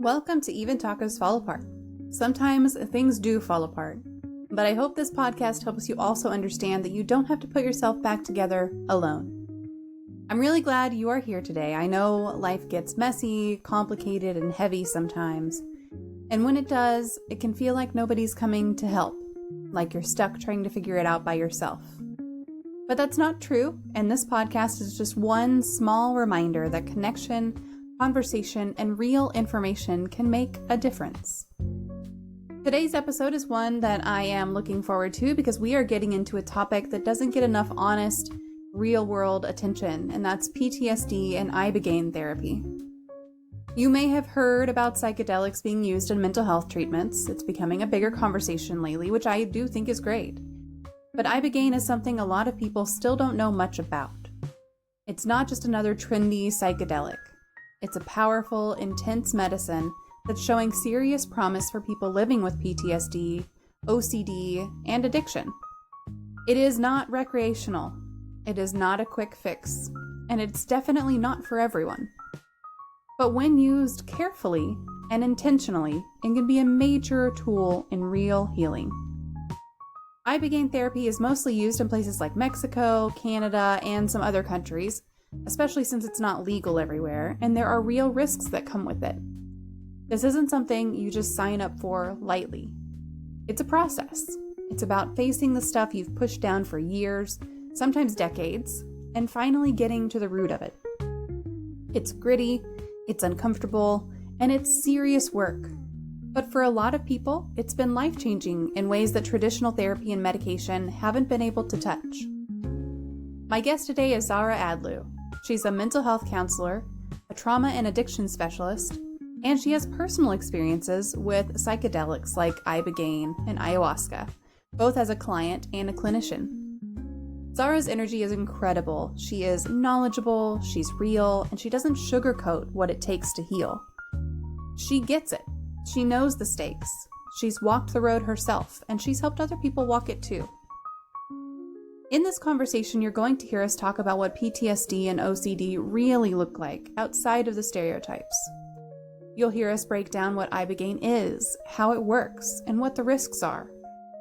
Welcome to Even Tacos Fall Apart. Sometimes things do fall apart, but I hope this podcast helps you also understand that you don't have to put yourself back together alone. I'm really glad you are here today. I know life gets messy, complicated, and heavy sometimes, and when it does, it can feel like nobody's coming to help, like you're stuck trying to figure it out by yourself. But that's not true, and this podcast is just one small reminder that connection, conversation, and real information can make a difference. Today's episode is one that I am looking forward to because we are getting into a topic that doesn't get enough honest, real-world attention, and that's PTSD and Ibogaine therapy. You may have heard about psychedelics being used in mental health treatments. It's becoming a bigger conversation lately, which I do think is great. But Ibogaine is something a lot of people still don't know much about. It's not just another trendy psychedelic. It's a powerful, intense medicine that's showing serious promise for people living with PTSD, OCD, and addiction. It is not recreational. It is not a quick fix, and it's definitely not for everyone. But when used carefully and intentionally, it can be a major tool in real healing. Ibogaine therapy is mostly used in places like Mexico, Canada, and some other countries, especially since it's not legal everywhere, and there are real risks that come with it. This isn't something you just sign up for lightly. It's a process. It's about facing the stuff you've pushed down for years, sometimes decades, and finally getting to the root of it. It's gritty, it's uncomfortable, and it's serious work. But for a lot of people, it's been life-changing in ways that traditional therapy and medication haven't been able to touch. My guest today is Zahra Adloo. She's a mental health counselor, a trauma and addiction specialist, and she has personal experiences with psychedelics like Ibogaine and ayahuasca, both as a client and a clinician. Zahra's energy is incredible. She is knowledgeable, she's real, and she doesn't sugarcoat what it takes to heal. She gets it. She knows the stakes. She's walked the road herself, and she's helped other people walk it too. In this conversation, you're going to hear us talk about what PTSD and OCD really look like outside of the stereotypes. You'll hear us break down what Ibogaine is, how it works, and what the risks are,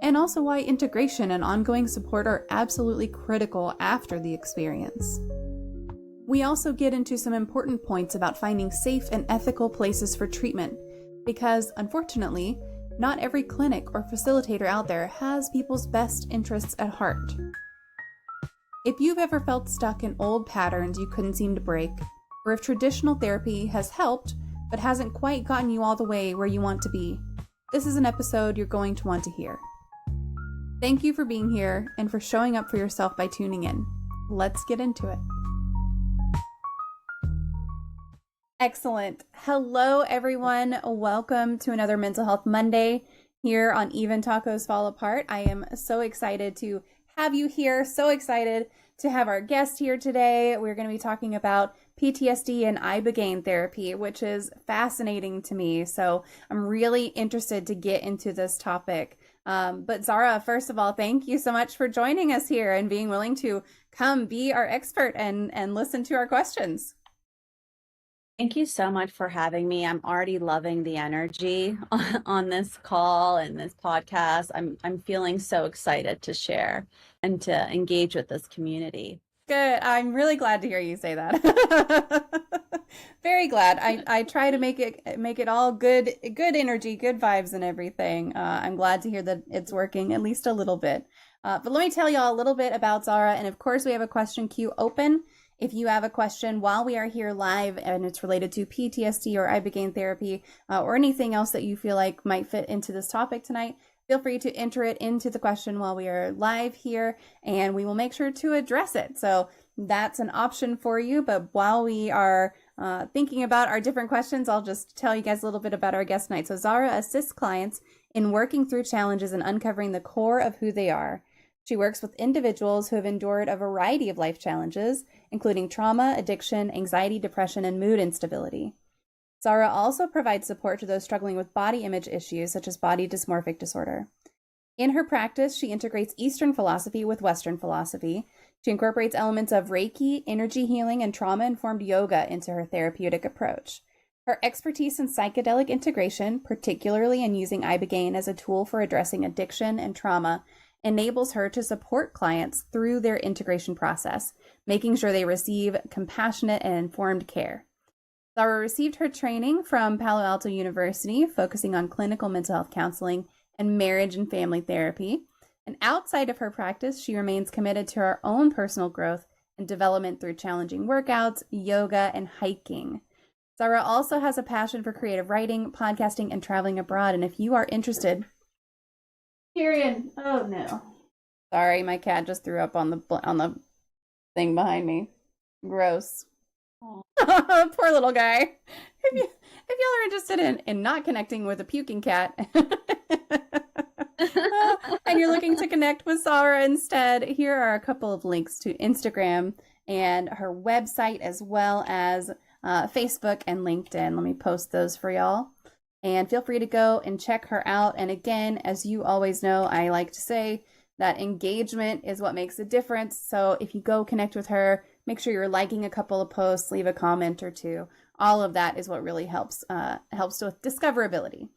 and also why integration and ongoing support are absolutely critical after the experience. We also get into some important points about finding safe and ethical places for treatment, because unfortunately, not every clinic or facilitator out there has people's best interests at heart. If you've ever felt stuck in old patterns you couldn't seem to break, or if traditional therapy has helped but hasn't quite gotten you all the way where you want to be, this is an episode you're going to want to hear. Thank you for being here and for showing up for yourself by tuning in. Let's get into it. Excellent. Hello, everyone. Welcome to another Mental Health Monday here on Even Tacos Fall Apart. I am so excited to have you here. So excited to have our guest here today. We're going to be talking about PTSD and Ibogaine therapy, which is fascinating to me. So I'm really interested to get into this topic. But Zahra, first of all, thank you so much for joining us here and being willing to come be our expert and listen to our questions. Thank you so much for having me. I'm already loving the energy on this call and this podcast. I'm feeling so excited to share and to engage with this community. Good. I'm really glad to hear you say that. Very glad. I try to make it all good energy, good vibes and everything. I'm glad to hear that it's working at least a little bit. But let me tell y'all a little bit about Zahra. And of course, we have a question queue open. If you have a question while we are here live and it's related to PTSD or Ibogaine therapy or anything else that you feel like might fit into this topic tonight, feel free to enter it into the question while we are live here and we will make sure to address it. So that's an option for you. But while we are thinking about our different questions, I'll just tell you guys a little bit about our guest tonight. So Zahra assists clients in working through challenges and uncovering the core of who they are. She works with individuals who have endured a variety of life challenges, including trauma, addiction, anxiety, depression, and mood instability. Zahra also provides support to those struggling with body image issues, such as body dysmorphic disorder. In her practice, she integrates Eastern philosophy with Western philosophy. She incorporates elements of Reiki, energy healing, and trauma-informed yoga into her therapeutic approach. Her expertise in psychedelic integration, particularly in using Ibogaine as a tool for addressing addiction and trauma, enables her to support clients through their integration process, making sure they receive compassionate and informed care. Zahra received her training from Palo Alto University, focusing on clinical mental health counseling and marriage and family therapy. And outside of her practice, she remains committed to her own personal growth and development through challenging workouts, yoga, and hiking. Zahra also has a passion for creative writing, podcasting, and traveling abroad. And if you are interested, Tyrion, oh no, sorry, my cat just threw up on the thing behind me. Gross. Poor little guy. If y'all are interested in not connecting with a puking cat and you're looking to connect with Zahra instead, here are a couple of links to Instagram and her website, as well as Facebook and LinkedIn. Let me post those for y'all. And feel free to go and check her out. And again, as you always know, I like to say that engagement is what makes a difference. So if you go connect with her, make sure you're liking a couple of posts, leave a comment or two. All of that is what really helps with discoverability.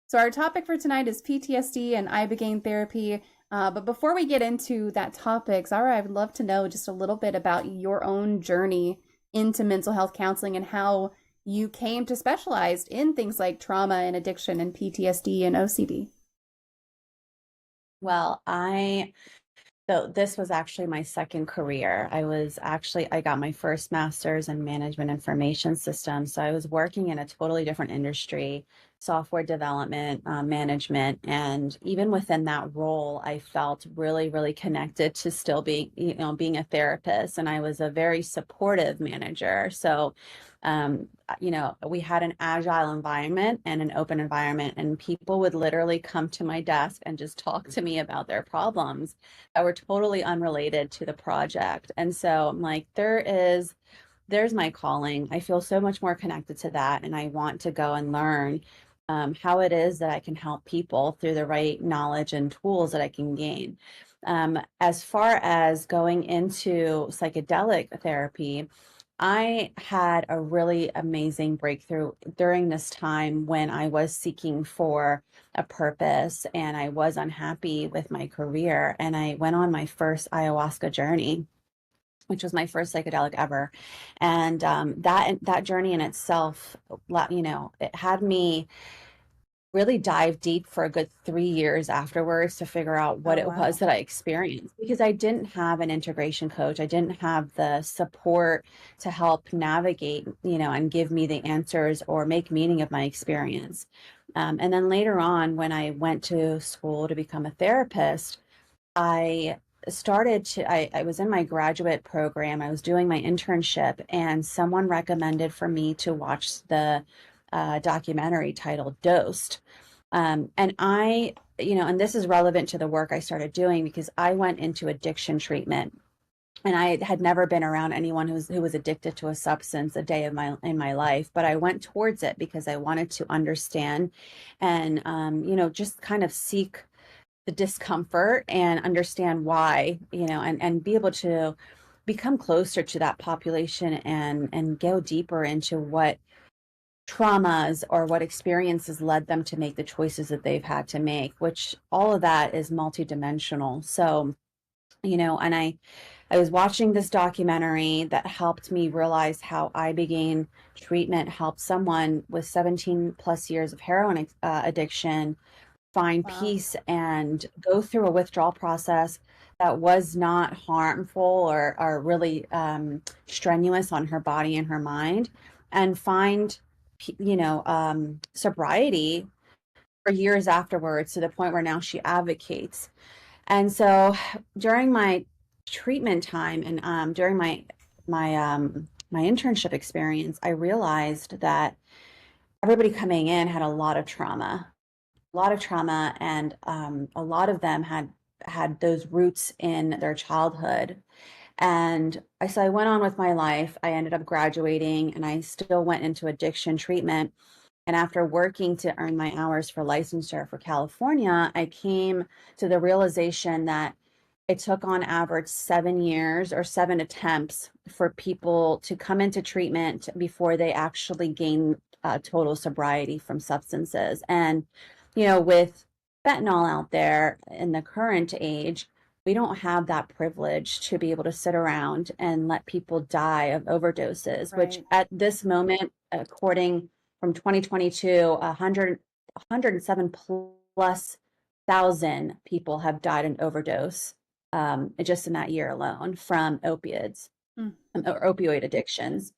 So our topic for tonight is PTSD and Ibogaine therapy. But before we get into that topic, Zahra, I would love to know just a little bit about your own journey into mental health counseling and how you came to specialize in things like trauma and addiction and PTSD and OCD. Well, so this was actually my second career. I got my first master's in management information systems. So I was working in a totally different industry, software development, management. And even within that role, I felt really, really connected to still being a therapist. And I was a very supportive manager. So, we had an agile environment and an open environment, and people would literally come to my desk and just talk to me about their problems that were totally unrelated to the project. And so I'm like, there's my calling. I feel so much more connected to that. And I want to go and learn how it is that I can help people through the right knowledge and tools that I can gain. As far as going into psychedelic therapy, I had a really amazing breakthrough during this time when I was seeking for a purpose and I was unhappy with my career. And I went on my first ayahuasca journey, which was my first psychedelic ever. And that journey in itself, it had me really dive deep for a good 3 years afterwards to figure out what it was that I experienced, because I didn't have an integration coach. I didn't have the support to help navigate, and give me the answers or make meaning of my experience. And then later on, when I went to school to become a therapist, I was in my graduate program. I was doing my internship, and someone recommended for me to watch the documentary titled Dosed. And and this is relevant to the work I started doing because I went into addiction treatment, and I had never been around anyone who was addicted to a substance a day in my life, but I went towards it because I wanted to understand and just kind of seek the discomfort and understand why, and be able to become closer to that population and go deeper into what traumas or what experiences led them to make the choices that they've had to make, which all of that is multidimensional. So, and I was watching this documentary that helped me realize how Ibogaine treatment helped someone with 17 plus years of heroin addiction find peace and go through a withdrawal process that was not harmful or really strenuous on her body and her mind, and find sobriety for years afterwards, to the point where now she advocates. And so during my treatment time and during my internship experience, I realized that everybody coming in had a lot of trauma, and a lot of them had those roots in their childhood. And so I went on with my life. I ended up graduating, and I still went into addiction treatment. And after working to earn my hours for licensure for California, I came to the realization that it took on average 7 years or 7 attempts for people to come into treatment before they actually gain total sobriety from substances. And, with fentanyl out there in the current age, we don't have that privilege to be able to sit around and let people die of overdoses, which Right. at this moment, according from 2022, 107 plus thousand people have died in overdose just in that year alone from opiates Mm. or opioid addictions.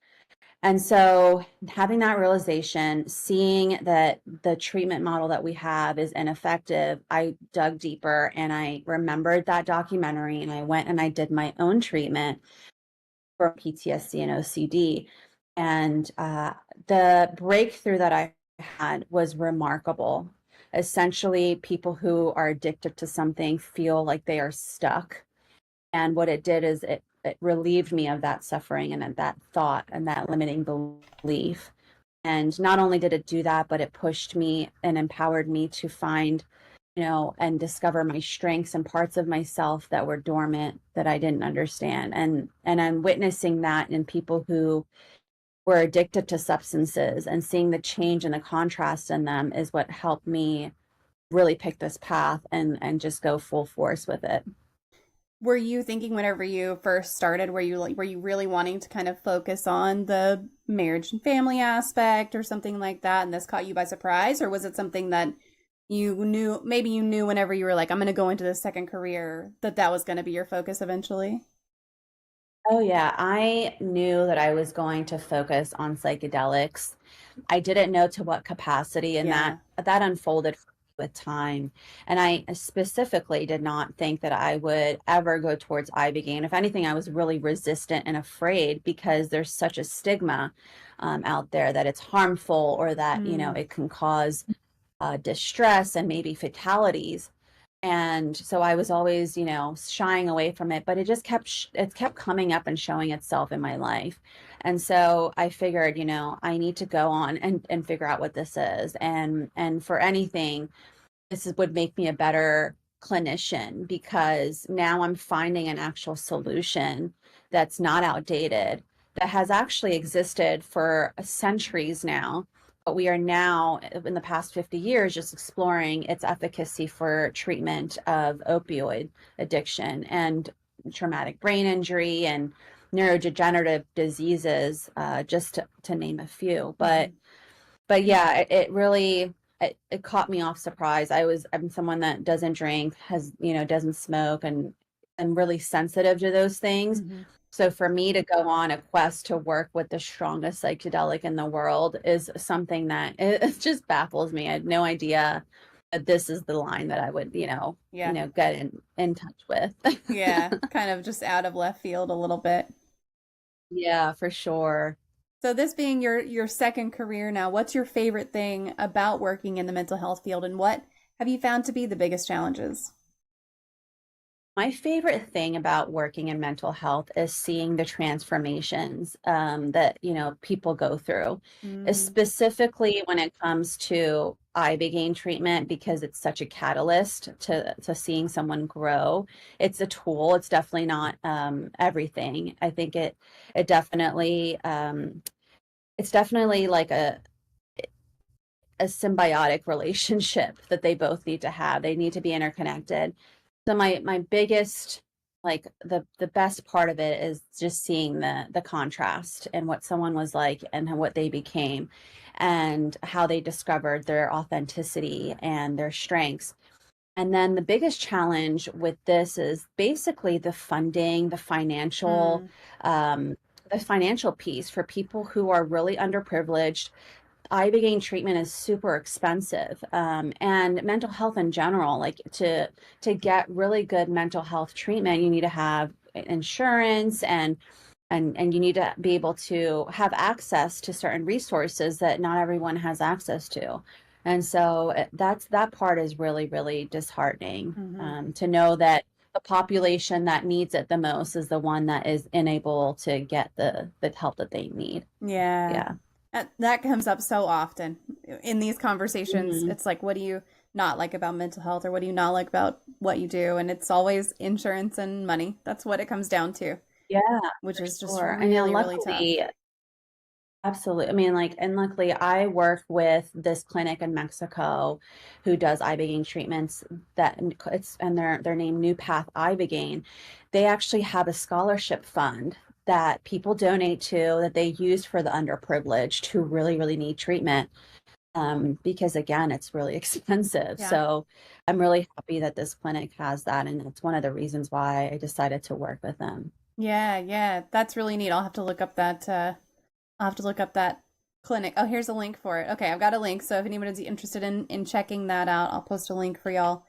And so having that realization, seeing that the treatment model that we have is ineffective, I dug deeper and I remembered that documentary and I went and I did my own treatment for PTSD and OCD. And the breakthrough that I had was remarkable. Essentially, people who are addicted to something feel like they are stuck. And what it did is it relieved me of that suffering and that thought and that limiting belief. And not only did it do that, but it pushed me and empowered me to find, and discover my strengths and parts of myself that were dormant that I didn't understand. And I'm witnessing that in people who were addicted to substances, and seeing the change and the contrast in them is what helped me really pick this path and just go full force with it. Were you thinking whenever you first started, were you really wanting to kind of focus on the marriage and family aspect or something like that, and this caught you by surprise? Or was it something that maybe you knew whenever you were like, I'm going to go into this second career, that was going to be your focus eventually? Oh, yeah. I knew that I was going to focus on psychedelics. I didn't know to what capacity, and that Yeah. that unfolded with time. And I specifically did not think that I would ever go towards Ibogaine. If anything, I was really resistant and afraid because there's such a stigma out there that it's harmful, or that, Mm. it can cause distress and maybe fatalities. And so I was always, shying away from it, but it kept coming up and showing itself in my life. And so I figured, I need to go on and figure out what this is. And for anything, would make me a better clinician, because now I'm finding an actual solution that's not outdated, that has actually existed for centuries now. But we are now, in the past 50 years, just exploring its efficacy for treatment of opioid addiction and traumatic brain injury and neurodegenerative diseases, just to name a few. But Mhm. yeah, it really it caught me off surprise. I'm someone that doesn't drink, doesn't smoke, and I'm really sensitive to those things. Mhm. So for me to go on a quest to work with the strongest psychedelic in the world is something that it just baffles me. I had no idea that this is the line that I would, Yeah. get in touch with. Yeah. Kind of just out of left field a little bit. Yeah, for sure. So this being your second career now, what's your favorite thing about working in the mental health field, and what have you found to be the biggest challenges? My favorite thing about working in mental health is seeing the transformations that people go through, Mm. specifically when it comes to ibogaine treatment, because it's such a catalyst to seeing someone grow. It's a tool. It's definitely not everything. I think it definitely it's definitely like a symbiotic relationship that they both need to have. They need to be interconnected. So my biggest, like, the best part of it is just seeing the contrast and what someone was like and what they became, and how they discovered their authenticity and their strengths. And then the biggest challenge with this is basically the funding, Mm. the financial piece for people who are really underprivileged. Ibogaine treatment is super expensive, and mental health in general. Like, to get really good mental health treatment, you need to have insurance, and you need to be able to have access to certain resources that not everyone has access to. And so that part is really, really disheartening, Hmm. to know that the population that needs it the most is the one that is unable to get the help that they need. Yeah. Yeah. That comes up so often in these conversations. Mhm. It's like, what do you not like about mental health, or what do you not like about what you do? And it's always insurance and money. That's what it comes down to, Yeah, which for is just sure. I mean, really, really tough. luckily, absolutely. I mean, like, and luckily, I work with this clinic in Mexico who does Ibogaine treatments that it's, and they're named New Path Ibogaine. They actually have a scholarship fund that people donate to that they use for the underprivileged who really, really need treatment. Because again, it's really expensive. Yeah. So I'm really happy that this clinic has that, and it's one of the reasons why I decided to work with them. Yeah, yeah. That's really neat. I'll have to look up that I'll have to look up that clinic. Oh, here's a link for it. Okay, I've got a link. So if anybody's interested in checking that out, I'll post a link for y'all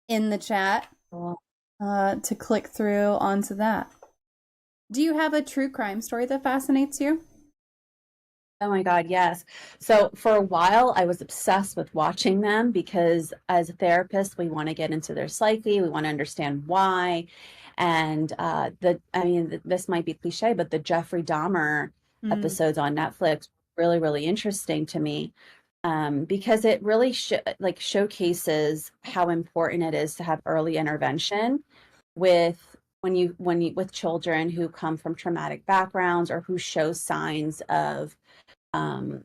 in the chat Cool. to click through onto that. Do you have a true crime story that fascinates you? Oh my God, yes. So for a while, I was obsessed with watching them because as a therapist, we want to get into their psyche, we want to understand why. And I mean, this might be cliche, but the Jeffrey Dahmer Mm, episodes on Netflix really, really interesting to me, because it really showcases how important it is to have early intervention with with children who come from traumatic backgrounds or who show signs of um,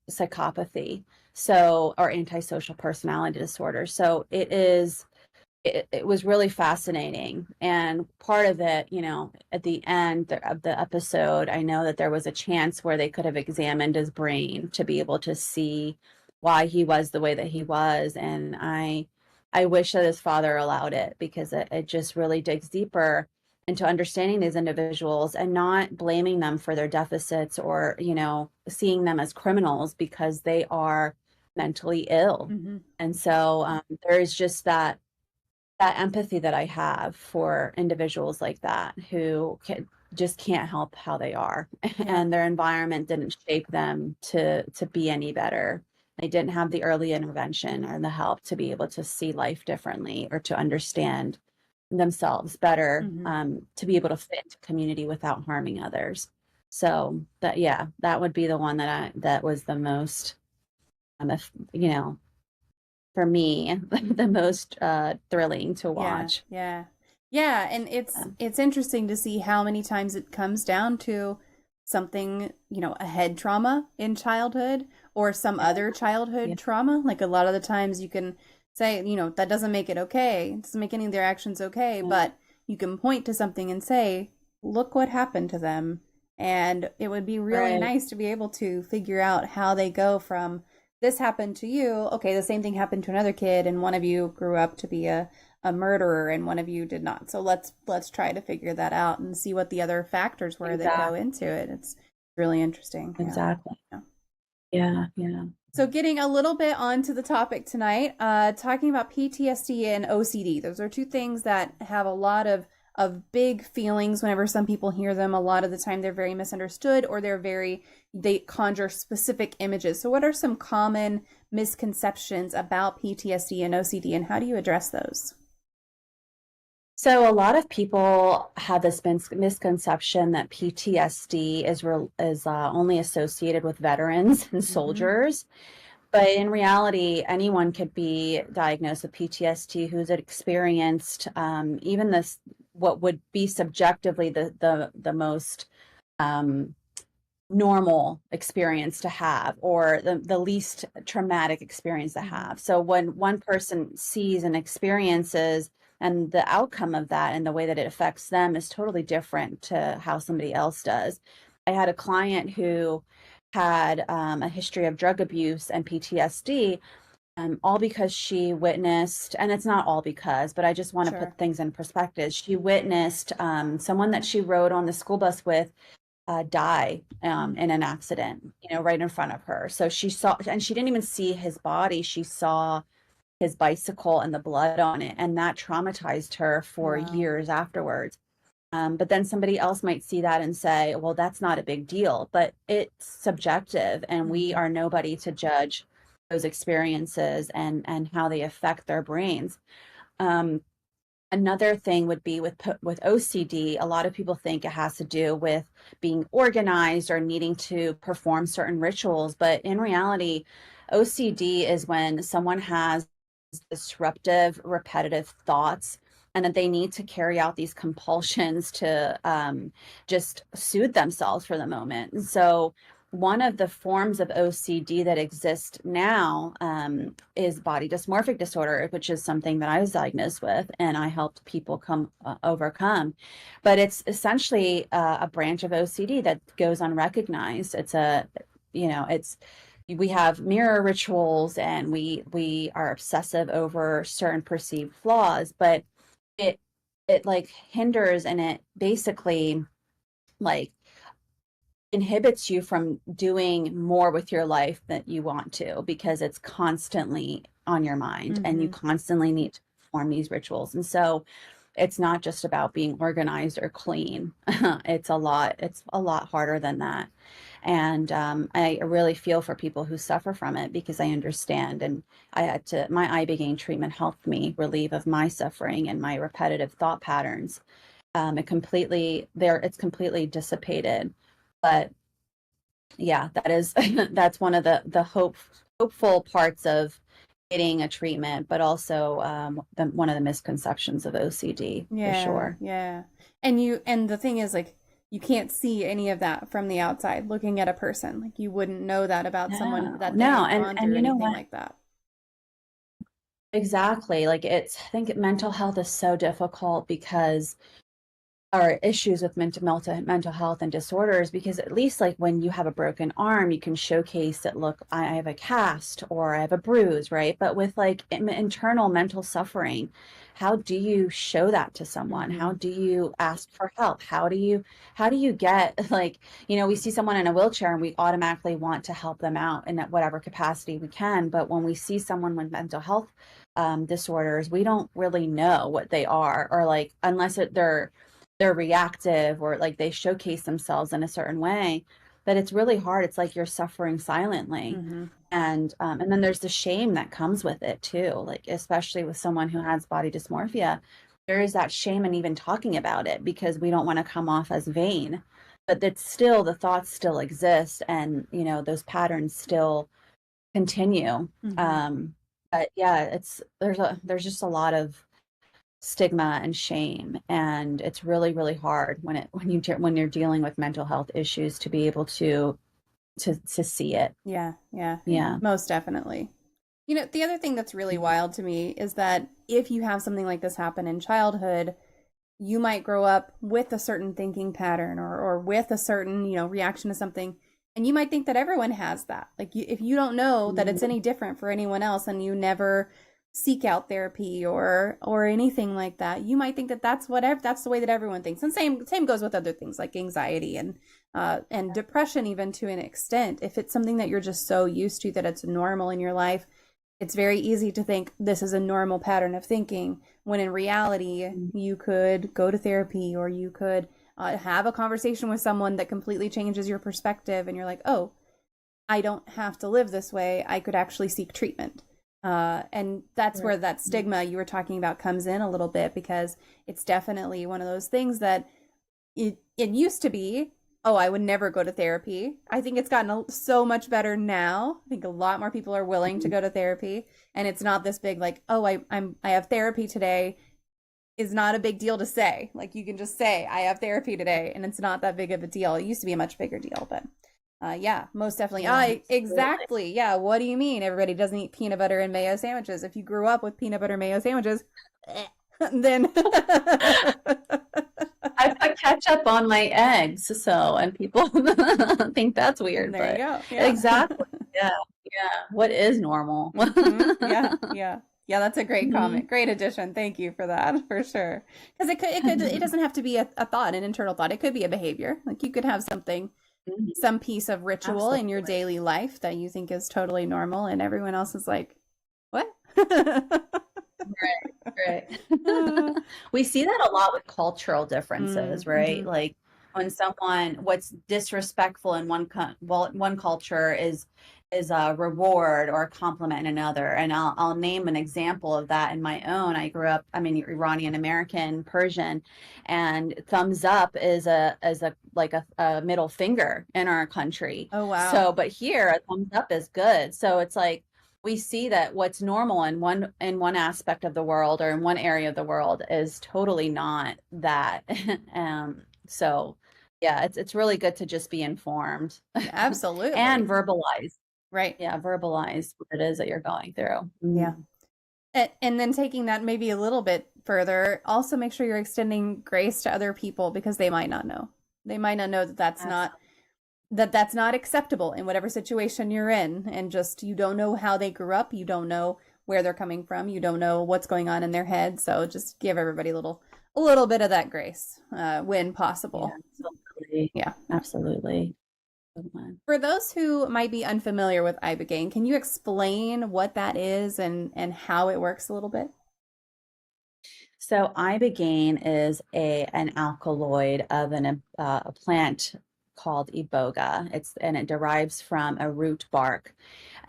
psychopathy, so, or antisocial personality disorder. So it was really fascinating. And part of it, you know, at the end of the episode, I know that there was a chance where they could have examined his brain to be able to see why he was the way that he was. And I wish that his father allowed it, because it just really digs deeper into understanding these individuals and not blaming them for their deficits, or, you know, seeing them as criminals because they are mentally ill. hmm. And so there is just that empathy that I have for individuals like that who just can't help how they are, Yeah. and their environment didn't shape them to be any better. They didn't have the early intervention or the help to be able to see life differently or to understand themselves better, Hmm. to be able to fit into community without harming others. So that, yeah, that would be the one that was the most, you know, for me, the most thrilling to Yeah, watch. yeah. Yeah, and it's interesting to see how many times it comes down to something, you know, a head trauma in childhood or some Yeah, other yeah, childhood trauma. Like a lot of the times you can say, you know, that doesn't make it okay. It doesn't make any of their actions okay, yeah, but you can point to something and say, look what happened to them. And it would be really right, nice to be able to figure out how they go from this happened to you. Okay, the same thing happened to another kid, and one of you grew up to be a murderer and one of you did not. So let's try to figure that out and see what the other factors were that go exactly, into it. It's really interesting. Yeah. exactly. Yeah. Yeah, yeah. So getting a little bit onto the topic tonight, talking about PTSD and OCD. Those are two things that have a lot of big feelings whenever some people hear them. A lot of the time they're very misunderstood, or they conjure specific images. So what are some common misconceptions about PTSD and OCD, and how do you address those? So a lot of people have this misconception that PTSD is only associated with veterans and Mm-hmm. soldiers. But in reality, anyone could be diagnosed with PTSD who's experienced even this, what would be subjectively the most um, normal experience to have, or the least traumatic experience to Mm-hmm. have. So when one person sees and experiences, and the outcome of that and the way that it affects them is totally different to how somebody else does. I had a client who had a history of drug abuse and PTSD, all because she witnessed, and it's not all because, but I just want to Sure. put things in perspective. She witnessed someone that she rode on the school bus with die Mm. in an accident, you know, right in front of her. So she saw, and she didn't even see his body. She saw his bicycle and the blood on it, and that traumatized her for Wow. years afterwards. But then somebody else might see that and say, well, that's not a big deal, but it's subjective, and we Mm-hmm. are nobody to judge those experiences and how they affect their brains. Um, Another thing would be with OCD. A lot of people think it has to do with being organized or needing to perform certain rituals, but in reality, OCD is when someone has disruptive, repetitive thoughts, and that they need to carry out these compulsions to just soothe themselves for the moment. And so one of the forms of OCD that exists now is body dysmorphic disorder, which is something that I was diagnosed with and I helped people overcome. But it's essentially a branch of OCD that goes unrecognized. We have mirror rituals and we are obsessive over certain perceived flaws, but it like hinders, and it basically like inhibits you from doing more with your life that you want to, because it's constantly on your mind and you constantly need to perform these rituals. And so it's not just about being organized or clean. It's a lot harder than that. And I really feel for people who suffer from it, because I understand. And my Ibogaine treatment helped me relieve of my suffering and my repetitive thought patterns. It's completely dissipated. But yeah, that's one of the hopeful parts of getting a treatment, but also one of the misconceptions of OCD, for sure. Yeah. And the thing is, like, you can't see any of that from the outside looking at a person. Like, you wouldn't know that about someone that they've gone through anything like that. Exactly. Like, I think mental health is so difficult because our issues with mental health and disorders, because at least like when you have a broken arm, you can showcase that, look, I have a cast or I have a bruise, right? But with like internal mental suffering, how do you show that to someone? How do you ask for help? How do you get, like, we see someone in a wheelchair and we automatically want to help them out in whatever capacity we can. But when we see someone with mental health disorders, we don't really know what they are, or like, unless they're reactive or like they showcase themselves in a certain way, that it's really hard. It's like you're suffering silently. And then there's the shame that comes with it too. Like, especially with someone who has body dysmorphia, there is that shame in even talking about it, because we don't want to come off as vain, but that's still, the thoughts still exist, and those patterns still continue. But yeah, there's just a lot of stigma and shame, and it's really, really hard when you're dealing with mental health issues to be able to see it. Yeah Yeah, most definitely. The other thing that's really wild to me is that if you have something like this happen in childhood, you might grow up with a certain thinking pattern or with a certain reaction to something, and you might think that everyone has that. Like, if you don't know that it's any different for anyone else, and you never seek out therapy or anything like that, you might think that that's the way that everyone thinks. And same goes with other things like anxiety and depression, even to an extent. If it's something that you're just so used to that it's normal in your life, it's very easy to think this is a normal pattern of thinking, when in reality you could go to therapy, or you could have a conversation with someone that completely changes your perspective, and you're like, oh, I don't have to live this way. I could actually seek treatment. And that's where that stigma you were talking about comes in a little bit, because it's definitely one of those things that it used to be, oh, I would never go to therapy. I think it's gotten so much better now. I think a lot more people are willing to go to therapy, and it's not this big, like, oh, I have therapy today is not a big deal to say. Like, you can just say, I have therapy today, and it's not that big of a deal. It used to be a much bigger deal, but yeah, most definitely. Yeah, exactly. Yeah. What do you mean? Everybody doesn't eat peanut butter and mayo sandwiches. If you grew up with peanut butter mayo sandwiches, then I put ketchup on my eggs, and people think that's weird. There you go. Yeah. Exactly. Yeah. What is normal? Yeah. That's a great comment. Great addition. Thank you for that, for sure. Because it doesn't have to be a thought, an internal thought. It could be a behavior. Like, you could have something. Some piece of ritual in your daily life that you think is totally normal, and everyone else is like, what? Right. We see that a lot with cultural differences, right? Like, when what's disrespectful in one culture is a reward or a compliment in another. And I'll name an example of that in my own. I grew up, Iranian American, Persian, and thumbs up is a middle finger in our country. Oh, wow. So, but here a thumbs up is good. So it's like, we see that what's normal in one aspect of the world or in one area of the world is totally not that. So yeah, it's really good to just be informed Absolutely. and verbalize. Right. Yeah, verbalize what it is that you're going through. Yeah. And then taking that maybe a little bit further, also make sure you're extending grace to other people because they might not know. They might not know that Absolutely. that's not acceptable in whatever situation you're in. And just you don't know how they grew up, you don't know where they're coming from, you don't know what's going on in their head. So just give everybody a little bit of that grace when Yeah, possible. absolutely. Yeah. Absolutely. Good one. For those who might be unfamiliar with Ibogaine, can you explain what that is and how it works a little bit? So ibogaine is an alkaloid of a plant called iboga. It derives from a root bark.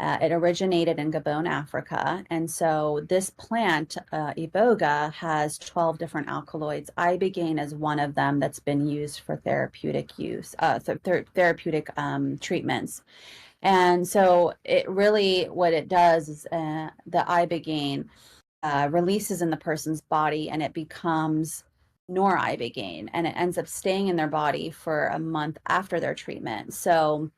It originated in Gabon, Africa, and so this plant, iboga, has 12 different alkaloids. Ibogaine is one of them that's been used for therapeutic use, therapeutic treatments. And so it really, what it does is the ibogaine releases in the person's body and it becomes noribogaine and it ends up staying in their body for a month after their treatment. So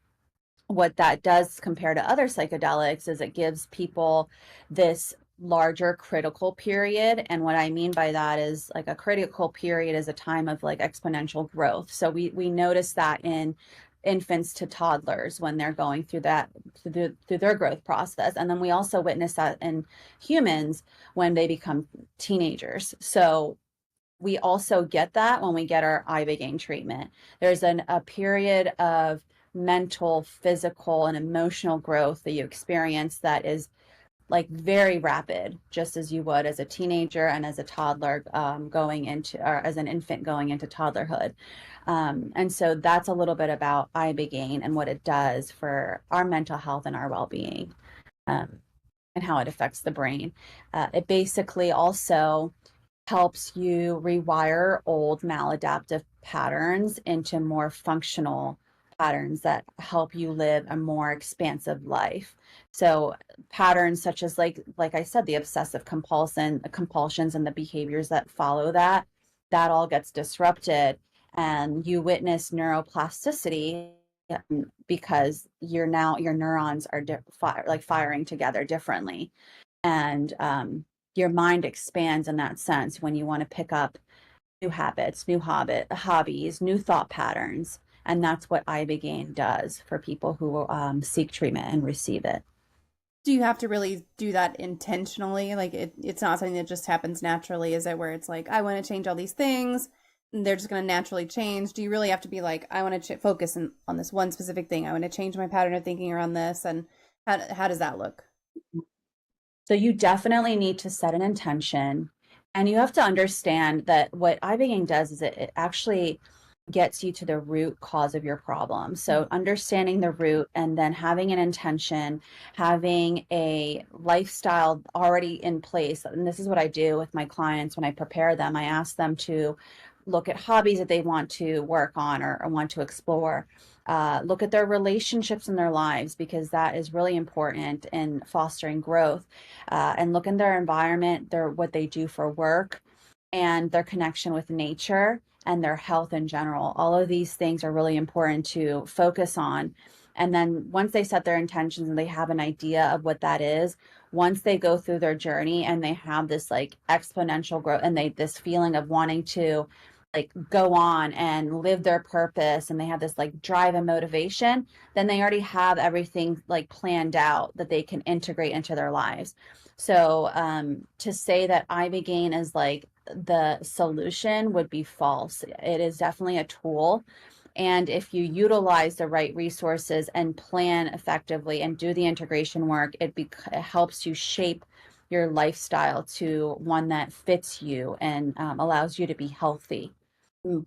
what that does compared to other psychedelics is it gives people this larger critical period. And what I mean by that is like a critical period is a time of like exponential growth. So we notice that in infants to toddlers when they're going through that through their growth process. And then we also witness that in humans when they become teenagers. So we also get that when we get our ibogaine treatment. There's a period of mental, physical, and emotional growth that you experience that is like very rapid, just as you would as a teenager and as a toddler going into, or as an infant going into toddlerhood. And so that's a little bit about ibogaine and what it does for our mental health and our well-being, um, and how it affects the brain. It basically also helps you rewire old maladaptive patterns into more functional patterns that help you live a more expansive life. So patterns such as like I said, the obsessive compulsions and the behaviors that follow that, that all gets disrupted and you witness neuroplasticity because your neurons are firing together differently. And your mind expands in that sense when you want to pick up new habits, hobbies, new thought patterns. And that's what ibogaine does for people who seek treatment and receive it. Do you have to really do that intentionally? Like it's not something that just happens naturally, is it? Where it's like, I want to change all these things, and they're just going to naturally change. Do you really have to be like, I want to focus on this one specific thing? I want to change my pattern of thinking around this. And how does that look? So you definitely need to set an intention. And you have to understand that what ibogaine does is it actually gets you to the root cause of your problem. So understanding the root and then having an intention, having a lifestyle already in place. And this is what I do with my clients when I prepare them. I ask them to look at hobbies that they want to work on or want to explore. Look at their relationships in their lives because that is really important in fostering growth. And look in their environment, what they do for work, and their connection with nature and their health in general. All of these things are really important to focus on. And then once they set their intentions and they have an idea of what that is, once they go through their journey and they have this like exponential growth and this feeling of wanting to like go on and live their purpose and they have this like drive and motivation, then they already have everything like planned out that they can integrate into their lives. So to say that ibogaine is like the solution would be false. It is definitely a tool. And if you utilize the right resources and plan effectively and do the integration work, it helps you shape your lifestyle to one that fits you and allows you to be healthy,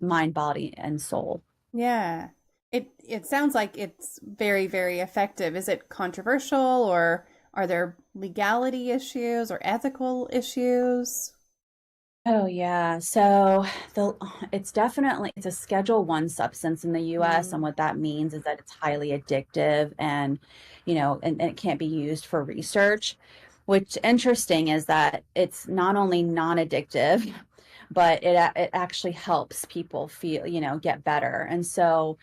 mind, body, and soul. Yeah. It sounds like it's very, very effective. Is it controversial, or are there legality issues or ethical issues? Oh yeah. So the it's a Schedule 1 substance in the US, and Mm. what that means is that it's highly addictive, and and it can't be used for research. Which interesting is that it's not only non-addictive, but it actually helps people feel, get better. And so,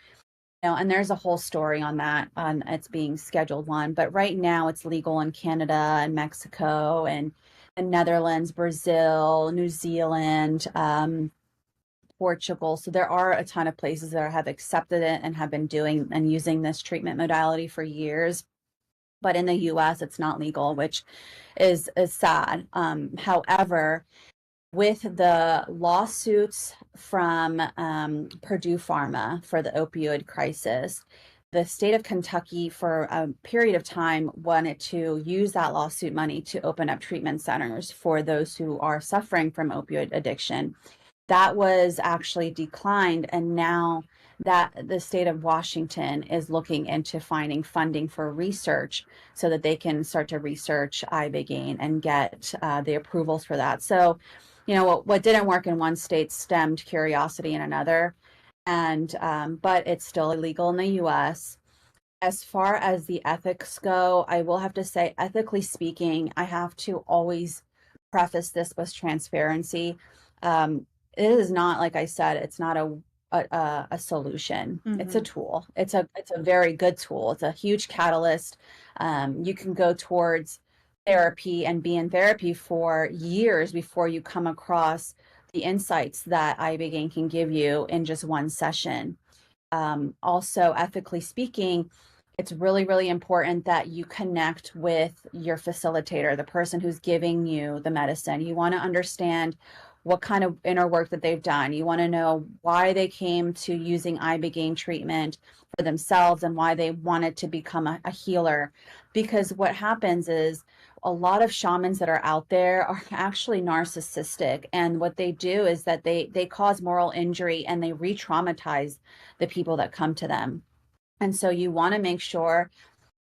and there's a whole story on that, on it's being Scheduled 1, but right now it's legal in Canada and Mexico and the Netherlands, Brazil, New Zealand, Portugal. So there are a ton of places that have accepted it and have been doing and using this treatment modality for years. But in the US, it's not legal, which is sad. However, with the lawsuits from Purdue Pharma for the opioid crisis, the state of Kentucky for a period of time wanted to use that lawsuit money to open up treatment centers for those who are suffering from opioid addiction. That was actually declined, and now that the state of Washington is looking into finding funding for research so that they can start to research Ibogaine and get the approvals for that. So, what didn't work in one state stemmed curiosity in another, and but it's still illegal in the U.S. As far as the ethics go, I will have to say, ethically speaking, I have to always preface this with transparency. It is not, like I said, it's not a solution. It's a tool. It's a very good tool. It's a huge catalyst. You can go towards therapy and be in therapy for years before you come across the insights that Ibogaine can give you in just one session. Also, ethically speaking, it's really, really important that you connect with your facilitator, the person who's giving you the medicine. You want to understand what kind of inner work that they've done. You want to know why they came to using Ibogaine treatment for themselves and why they wanted to become a healer. Because what happens is a lot of shamans that are out there are actually narcissistic. And what they do is that they cause moral injury and they re-traumatize the people that come to them. And so you want to make sure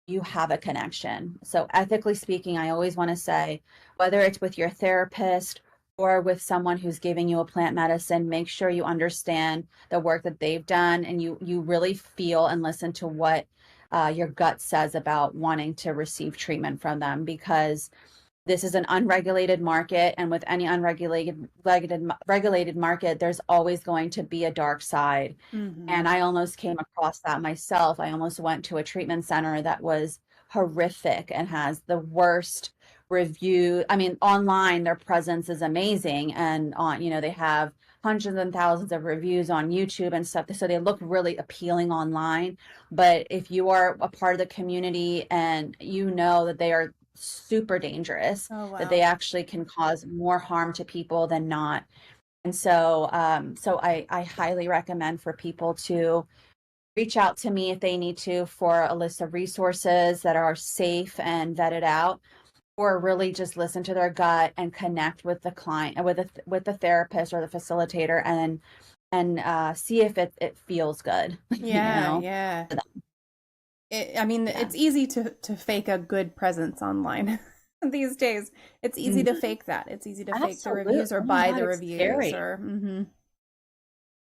you have a connection. So ethically speaking, I always want to say, whether it's with your therapist or with someone who's giving you a plant medicine, make sure you understand the work that they've done, and you really feel and listen to what your gut says about wanting to receive treatment from them, because this is an unregulated market, and with any regulated market, there's always going to be a dark side. And I almost came across that myself. I almost went to a treatment center that was horrific and has the worst review. I mean, online, their presence is amazing, and they have hundreds and thousands of reviews on YouTube and stuff. So they look really appealing online. But if you are a part of the community and you know that they are super dangerous, Oh, that wow. they actually can cause more harm to people than not. And so, I highly recommend for people to reach out to me if they need to for a list of resources that are safe and vetted out, or really just listen to their gut and connect with the client, with the therapist or the facilitator, and see if it feels good. Yeah, yeah. I mean, Yeah. it's easy to fake a good presence online these days. It's easy to fake that. It's easy to fake the Absolutely. reviews or Oh my buy God, the it's reviews scary. or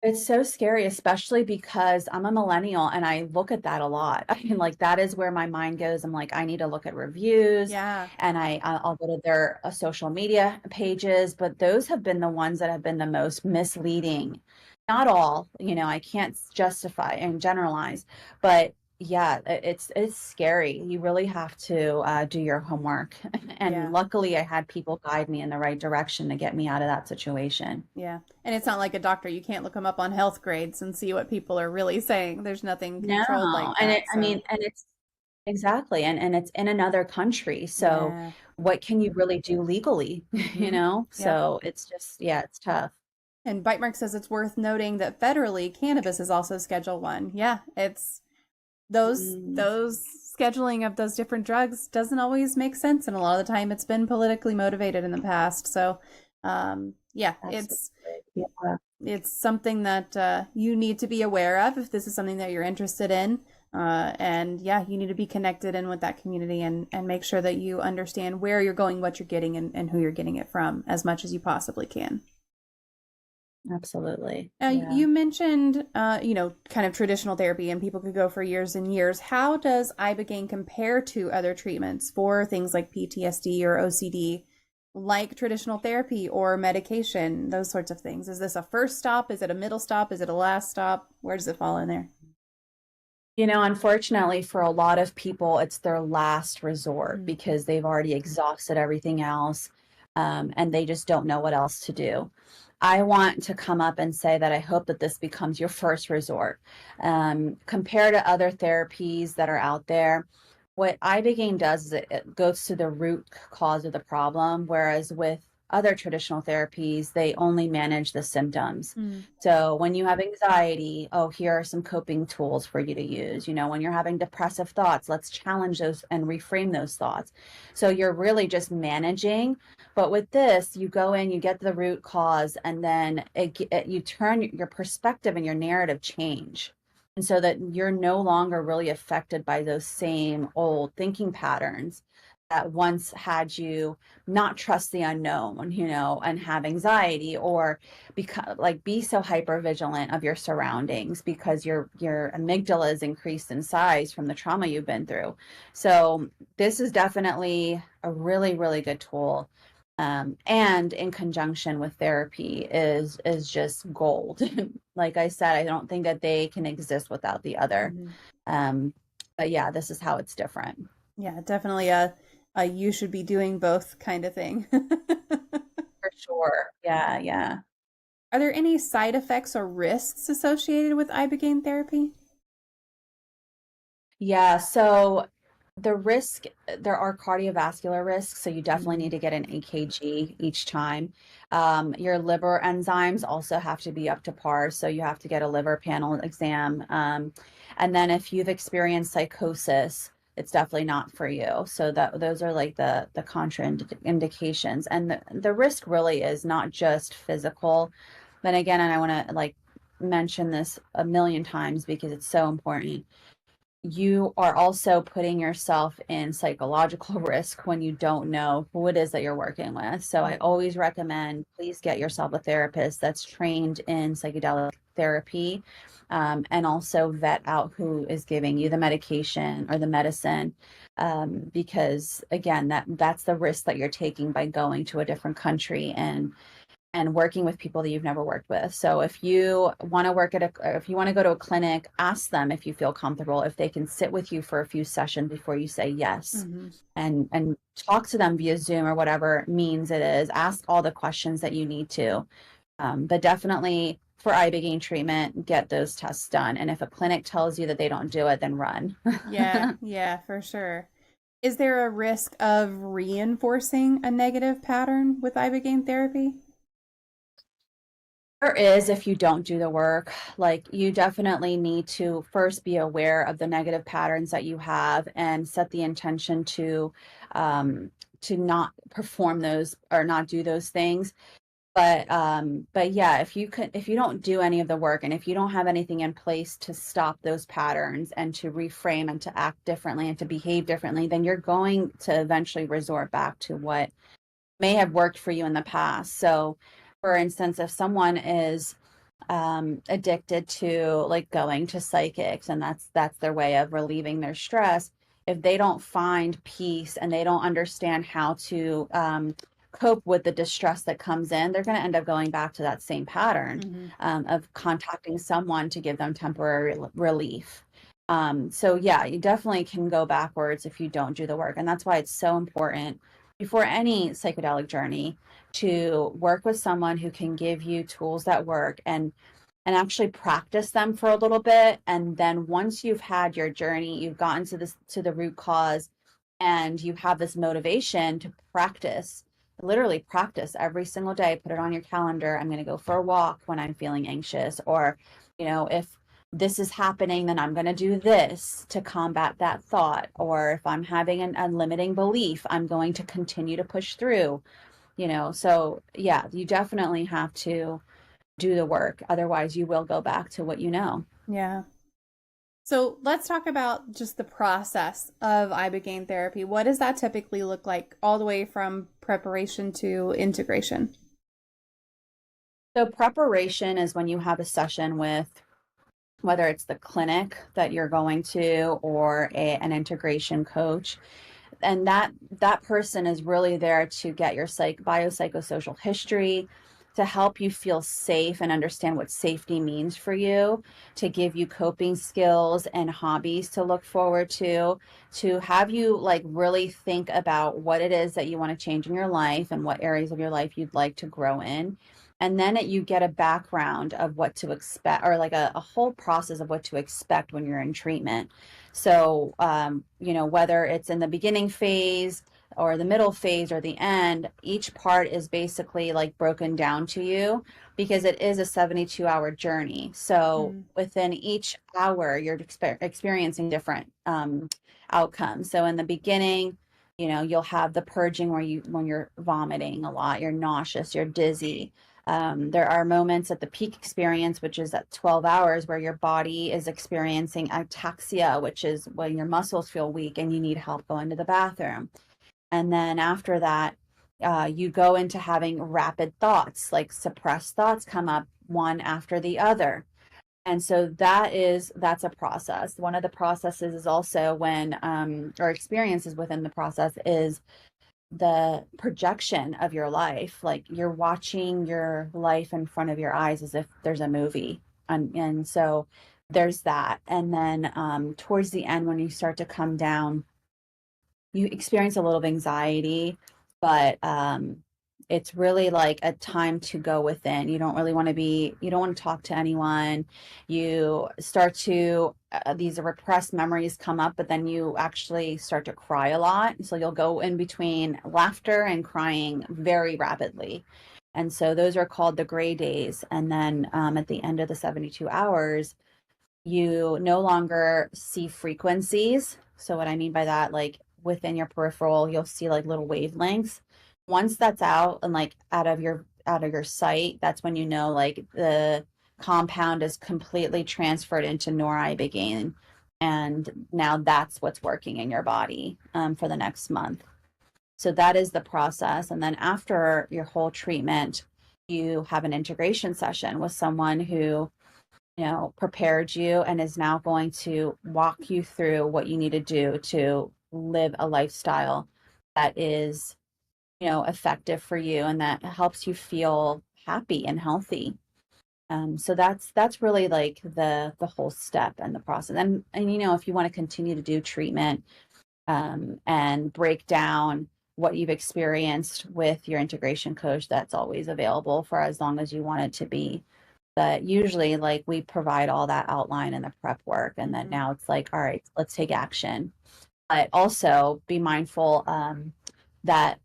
It's so scary, especially because I'm a millennial and I look at that a lot. I mean, like, that is where my mind goes. I'm like, I need to look at reviews, yeah. and I'll go to their social media pages, but those have been the ones that have been the most misleading. Not all, I can't justify and generalize, but yeah, it's scary. You really have to do your homework. And Yeah. luckily, I had people guide me in the right direction to get me out of that situation. Yeah. And it's not like a doctor. You can't look them up on health grades and see what people are really saying. There's nothing No, controlled like and that. I So, mean, and it's exactly, and it's in another country. So yeah. what can you really do legally, Yep. So it's just, yeah, it's tough. And Bitemark says it's worth noting that federally cannabis is also Schedule 1. Yeah, it's Mm, those scheduling of those different drugs doesn't always make sense, and a lot of the time it's been politically motivated in the past. So, yeah, absolutely. Yeah. it's something that you need to be aware of if this is something that you're interested in. And yeah, you need to be connected in with that community and make sure that you understand where you're going, what you're getting, and who you're getting it from as much as you possibly can. Absolutely. Now, Yeah. you mentioned, kind of traditional therapy, and people could go for years and years. How does Ibogaine compare to other treatments for things like PTSD or OCD, like traditional therapy or medication, those sorts of things? Is this a first stop? Is it a middle stop? Is it a last stop? Where does it fall in there? Unfortunately, for a lot of people, it's their last resort Mm. because they've already exhausted everything else, and they just don't know what else to do. I want to come up and say that I hope that this becomes your first resort. Compared to other therapies that are out there, what Ibogaine does is it goes to the root cause of the problem, whereas with other traditional therapies, they only manage the symptoms. Mm. So when you have anxiety, oh, here are some coping tools for you to use. When you're having depressive thoughts, let's challenge those and reframe those thoughts. So you're really just managing. But with this, you go in, you get the root cause, and then you turn your perspective and your narrative change. And so that you're no longer really affected by those same old thinking patterns that once had you not trust the unknown, and have anxiety, or be so hyper vigilant of your surroundings because your amygdala is increased in size from the trauma you've been through. So this is definitely a really, really good tool. And in conjunction with therapy is just gold. Like I said, I don't think that they can exist without the other. Mhm. But yeah, this is how it's different. Yeah, definitely a you should be doing both kind of thing. For sure. Yeah, yeah. Are there any side effects or risks associated with Ibogaine therapy? Yeah, so there are cardiovascular risks, so you definitely Mm. need to get an EKG each time. Your liver enzymes also have to be up to par, so you have to get a liver panel exam. And then if you've experienced psychosis, it's definitely not for you. So that those are like the contraindications. And the risk really is not just physical. Then again, and I want to mention this a million times because it's so important, you are also putting yourself in psychological risk when you don't know who it is that you're working with. So I Mhm. always recommend, please get yourself a therapist that's trained in psychedelic therapy, and also vet out who is giving you the medication or the medicine, because again, that's the risk that you're taking by going to a different country and working with people that you've never worked with. So if you want to if you want to go to a clinic, ask them if you feel comfortable, if they can sit with you for a few sessions before you say yes, Mhm. and talk to them via Zoom or whatever means it is. Ask all the questions that you need to. But definitely for Ibogaine treatment, get those tests done. And if a clinic tells you that they don't do it, then run. Yeah, yeah, for sure. Is there a risk of reinforcing a negative pattern with Ibogaine therapy? There is if you don't do the work. Like, you definitely need to first be aware of the negative patterns that you have and set the intention to not perform those or not do those things. But yeah, if you don't do any of the work, and if you don't have anything in place to stop those patterns and to reframe and to act differently and to behave differently, then you're going to eventually resort back to what may have worked for you in the past. So, for instance, if someone is addicted to like going to psychics, and that's their way of relieving their stress, if they don't find peace and they don't understand how to cope with the distress that comes in, they're going to end up going back to that same pattern, Mhm. of contacting someone to give them temporary relief. So yeah, you definitely can go backwards if you don't do the work. And that's why it's so important before any psychedelic journey to work with someone who can give you tools that work, and actually practice them for a little bit. And then once you've had your journey, you've gotten to the root cause, and you have this motivation to practice, literally practice every single day. Put it on your calendar. I'm going to go for a walk when I'm feeling anxious, or if this is happening, then I'm going to do this to combat that thought. Or if I'm having an unlimiting belief, I'm going to continue to push through. So yeah, you definitely have to do the work. Otherwise, you will go back to what you know. Yeah. So let's talk about just the process of Ibogaine therapy. What does that typically look like all the way from preparation to integration? So preparation is when you have a session with, whether it's the clinic that you're going to or an integration coach, and that person is really there to get your biopsychosocial history, to help you feel safe and understand what safety means for you, to give you coping skills and hobbies to look forward to have you like really think about what it is that you want to change in your life and what areas of your life you'd like to grow in. And then you get a background of what to expect, or like a whole process of what to expect when you're in treatment. So, whether it's in the beginning phase or the middle phase or the end, each part is basically like broken down to you, because it is a 72-hour journey. So within each hour, you're experiencing different outcomes. So in the beginning, you'll have the purging when you're vomiting a lot, you're nauseous, you're dizzy. There are moments at the peak experience, which is at 12 hours, where your body is experiencing ataxia, which is when your muscles feel weak and you need help going to the bathroom. And then after that, you go into having rapid thoughts, like suppressed thoughts come up one after the other. And so that's a process. One of the processes is also when, or experiences within the process, is the projection of your life. Like you're watching your life in front of your eyes as if there's a movie. And so there's that. And then towards the end, when you start to come down, you experience a little of anxiety, but it's really like a time to go within. You don't want to talk to anyone. You start to, these repressed memories come up, but then you actually start to cry a lot. So you'll go in between laughter and crying very rapidly. And so those are called the gray days. And then at the end of the 72 hours, you no longer see frequencies. So what I mean by that, like within your peripheral, you'll see like little wavelengths. Once that's out and like out of your sight, that's when like the compound is completely transferred into Ibogaine, and now that's what's working in your body for the next month. So that is the process. And then after your whole treatment, you have an integration session with someone who prepared you and is now going to walk you through what you need to do to live a lifestyle that is effective for you and that helps you feel happy and healthy. So that's really like the whole step and the process. And if you want to continue to do treatment and break down what you've experienced with your integration coach, that's always available for as long as you want it to be. But usually, like, we provide all that outline in the prep work, and then now it's like, all right, let's take action. But also be mindful that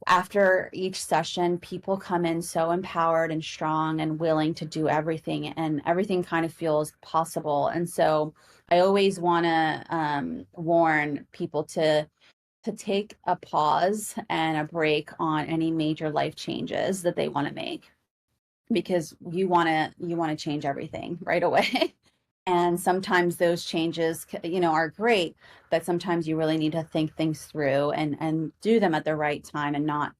after each session, people come in so empowered and strong and willing to do everything, and everything kind of feels possible. And so I always want to warn people to take a pause and a break on any major life changes that they want to make, because you want to change everything right away. And sometimes those changes, are great, but sometimes you really need to think things through and do them at the right time and not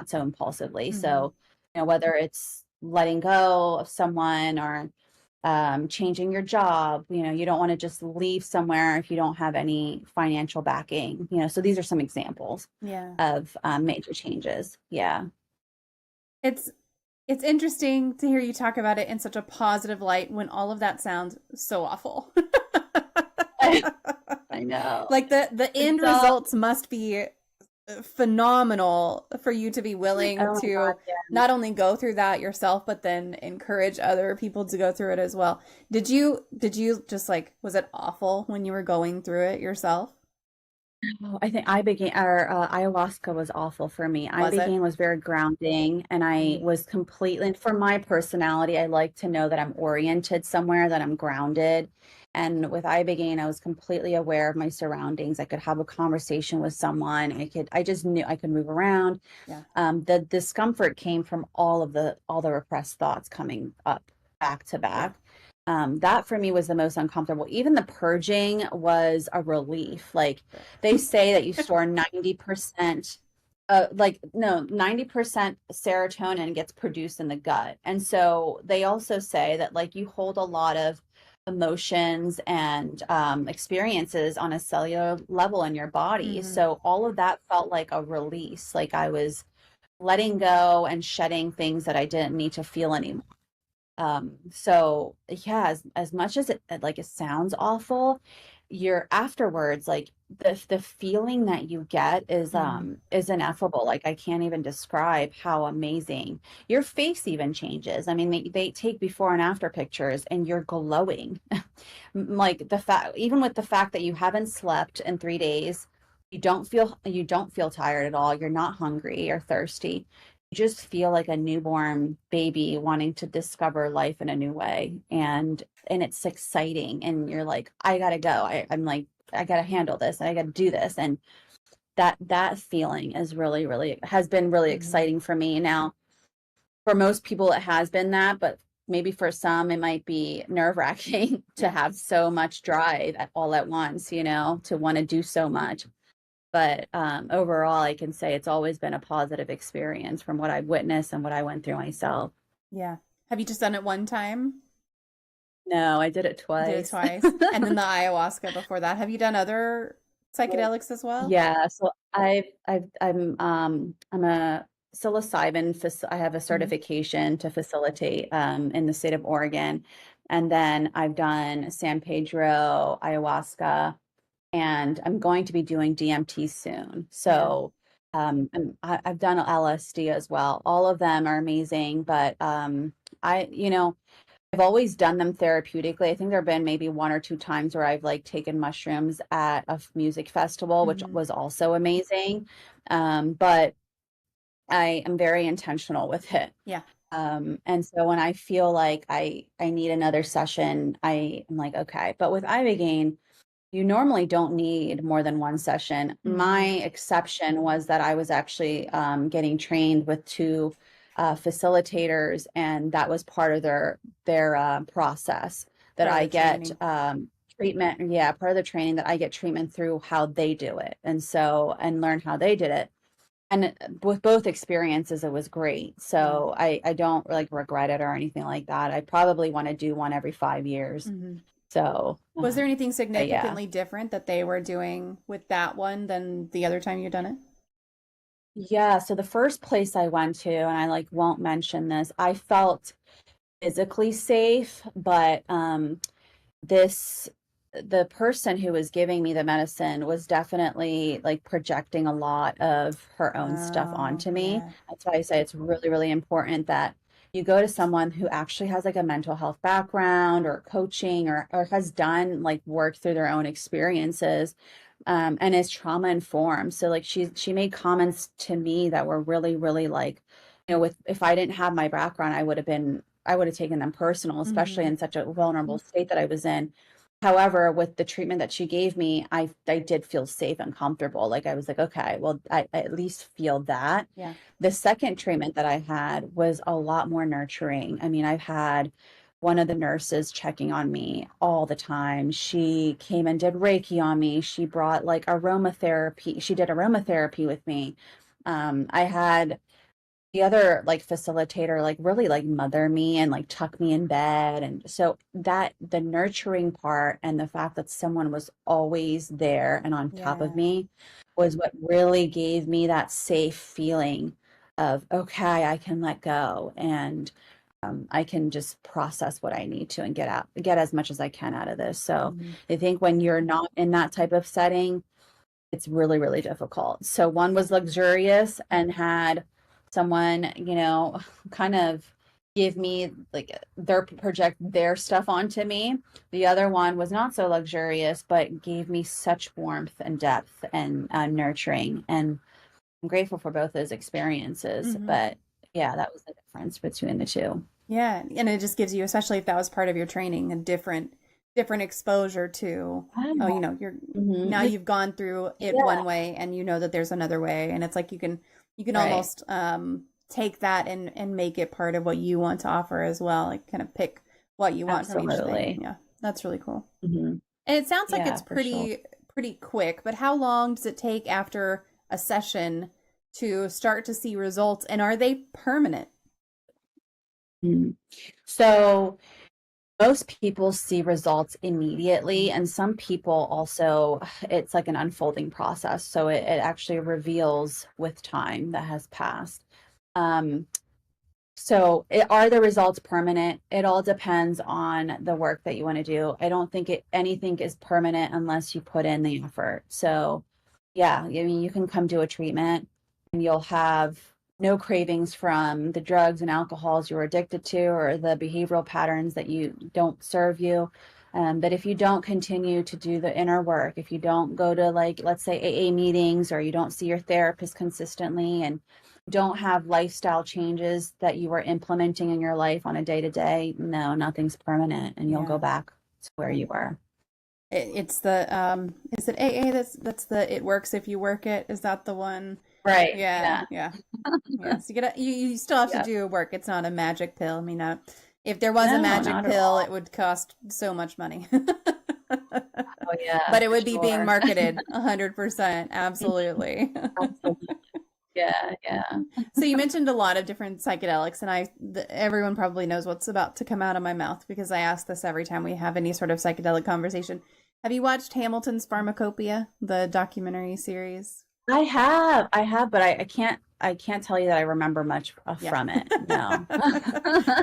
so impulsively. So, whether it's letting go of someone or changing your job, you don't want to just leave somewhere if you don't have any financial backing. So these are some examples of major changes. Yeah. It's interesting to hear you talk about it in such a positive light when all of that sounds so awful. I know. Like the end results must be phenomenal for you to be willing to not only go through that yourself, but then encourage other people to go through it as well. Did you just like, was it awful when you were going through it yourself? Oh, I think ayahuasca was awful for me. Ibogaine was very grounding, and I was completely, for my personality, I like to know that I'm oriented somewhere, that I'm grounded. And with Ibogaine, I was completely aware of my surroundings. I could have a conversation with someone. I just knew I could move around. Yeah. The discomfort came from all the repressed thoughts coming up back to back. That for me was the most uncomfortable. Even the purging was a relief. Like, they say that you store 90% like no, 90% serotonin gets produced in the gut. And so they also say that like you hold a lot of emotions and experiences on a cellular level in your body. Mm-hmm. So all of that felt like a release, like I was letting go and shedding things that I didn't need to feel anymore. So yeah, as much as it sounds awful, you're afterwards, like the feeling that you get Mm-hmm. is ineffable. Like I can't even describe how amazing. Your face even changes. I mean, they take before and after pictures and you're glowing. Like the fact, even with the fact that you haven't slept in 3 days, you don't feel tired at all. You're not hungry or thirsty. You just feel like a newborn baby wanting to discover life in a new way. And it's exciting. And you're like, I gotta go. I'm like, I gotta handle this. I gotta do this. And that feeling is really has been really Mm-hmm. exciting for me. Now, for most people, it has been that, but maybe for some, it might be nerve-wracking to Yeah. have so much drive all at once, to want to do so much. But overall, I can say it's always been a positive experience from what I've witnessed and what I went through myself. Yeah. Have you just done it one time? No, I did it You did it twice. twice. And then the ayahuasca before that. Have you done other psychedelics as well? Yeah, so I'm a I have a Mm-hmm. certification to facilitate in the state of Oregon. And then I've done San Pedro, ayahuasca, and I'm going to be doing DMT soon. Yeah. So I've done LSD as well. All of them are amazing, but I, I've always done them therapeutically. I think there have been maybe one or two times where I've like taken mushrooms at a music festival, which Mm-hmm. was also amazing. But I am very intentional with it. Yeah. And so when I feel like I need another session, I am like, okay. But with Ibogaine, you normally don't need more than one session. My Mm-hmm. exception was that I was actually getting trained with two facilitators, and that was part of their process that Part of I the get training. treatment. Yeah, part of the training that I get treatment through how they do it, and learn how they did it. And with both experiences, it was great. Yeah. So I don't like regret it or anything like that. I probably want to do one every 5 years. Mm-hmm. So, Was there anything but yeah. significantly different that they were doing with that one than the other time you've done it? Yeah, so the first place I went to, and I like won't mention this, I felt physically safe, but this the person who was giving me the medicine was definitely like projecting a lot of her own stuff Oh, onto me. yeah. That's why I say it's really important that you go to someone who actually has like a mental health background or coaching or has done like work through their own experiences, and is trauma informed. So like she made comments to me that were really like, with if I didn't have my background, I would have taken them personal, especially Mm-hmm. in such a vulnerable state that I was in. However, with the treatment that she gave me, I did feel safe and comfortable. Like I was like, okay, well, I at least feel that. Yeah. The second treatment that I had was a lot more nurturing. I mean, I've had one of the nurses checking on me all the time. She came and did Reiki on me. She brought like aromatherapy. She did aromatherapy with me. I had the other like facilitator like really like mother me and like tuck me in bed, and so that the nurturing part and the fact that someone was always there and on top of Yeah. me was what really gave me that safe feeling of okay, I can let go, and I can just process what I need to and get as much as I can out of this. So Mm-hmm. I think when you're not in that type of setting, it's really difficult. So one was luxurious and had someone, kind of give me like their project their stuff onto me. The other one was not so luxurious, but gave me such warmth and depth and nurturing. And I'm grateful for both those experiences. Mm-hmm. But yeah, that was the difference between the two. Yeah, and it just gives you, especially if that was part of your training, a different exposure to, oh, you're now Mm-hmm. you've gone through it Yeah, one way and you know that there's another way, and it's like you can right. almost take that and make it part of what you want to offer as well, like kind of pick what you want from each thing. Absolutely. Yeah, that's really cool. Hmm. And it sounds like it's Yeah, for sure. pretty quick, but how long does it take after a session to start to see results, and are they permanent? So most people see results immediately, and some people also, it's like an unfolding process. So it actually reveals with time that has passed. Are the results permanent? It all depends on the work that you want to do. I don't think anything is permanent unless you put in the effort. So yeah, I mean, you can come do a treatment and you'll have no cravings from the drugs and alcohols you were addicted to, or the behavioral patterns that you don't serve you. But if you don't continue to do the inner work, if you don't go to, like, let's say AA meetings, or you don't see your therapist consistently, and don't have lifestyle changes that you are implementing in your life on a day-to-day, no, nothing's permanent, and you'll go back to where you were. It's the is it AA that's the it works if you work it? Is that the one? Right. Yeah. So you still have to do work. It's not a magic pill. I mean, if there was a magic pill, it would cost so much money. Oh yeah. But it would be being marketed 100%. Absolutely. Absolutely. Yeah. So you mentioned a lot of different psychedelics, and everyone probably knows what's about to come out of my mouth because I ask this every time we have any sort of psychedelic conversation. Have you watched Hamilton's Pharmacopoeia, the documentary series? I have, but I can't tell you that I remember much from it. No.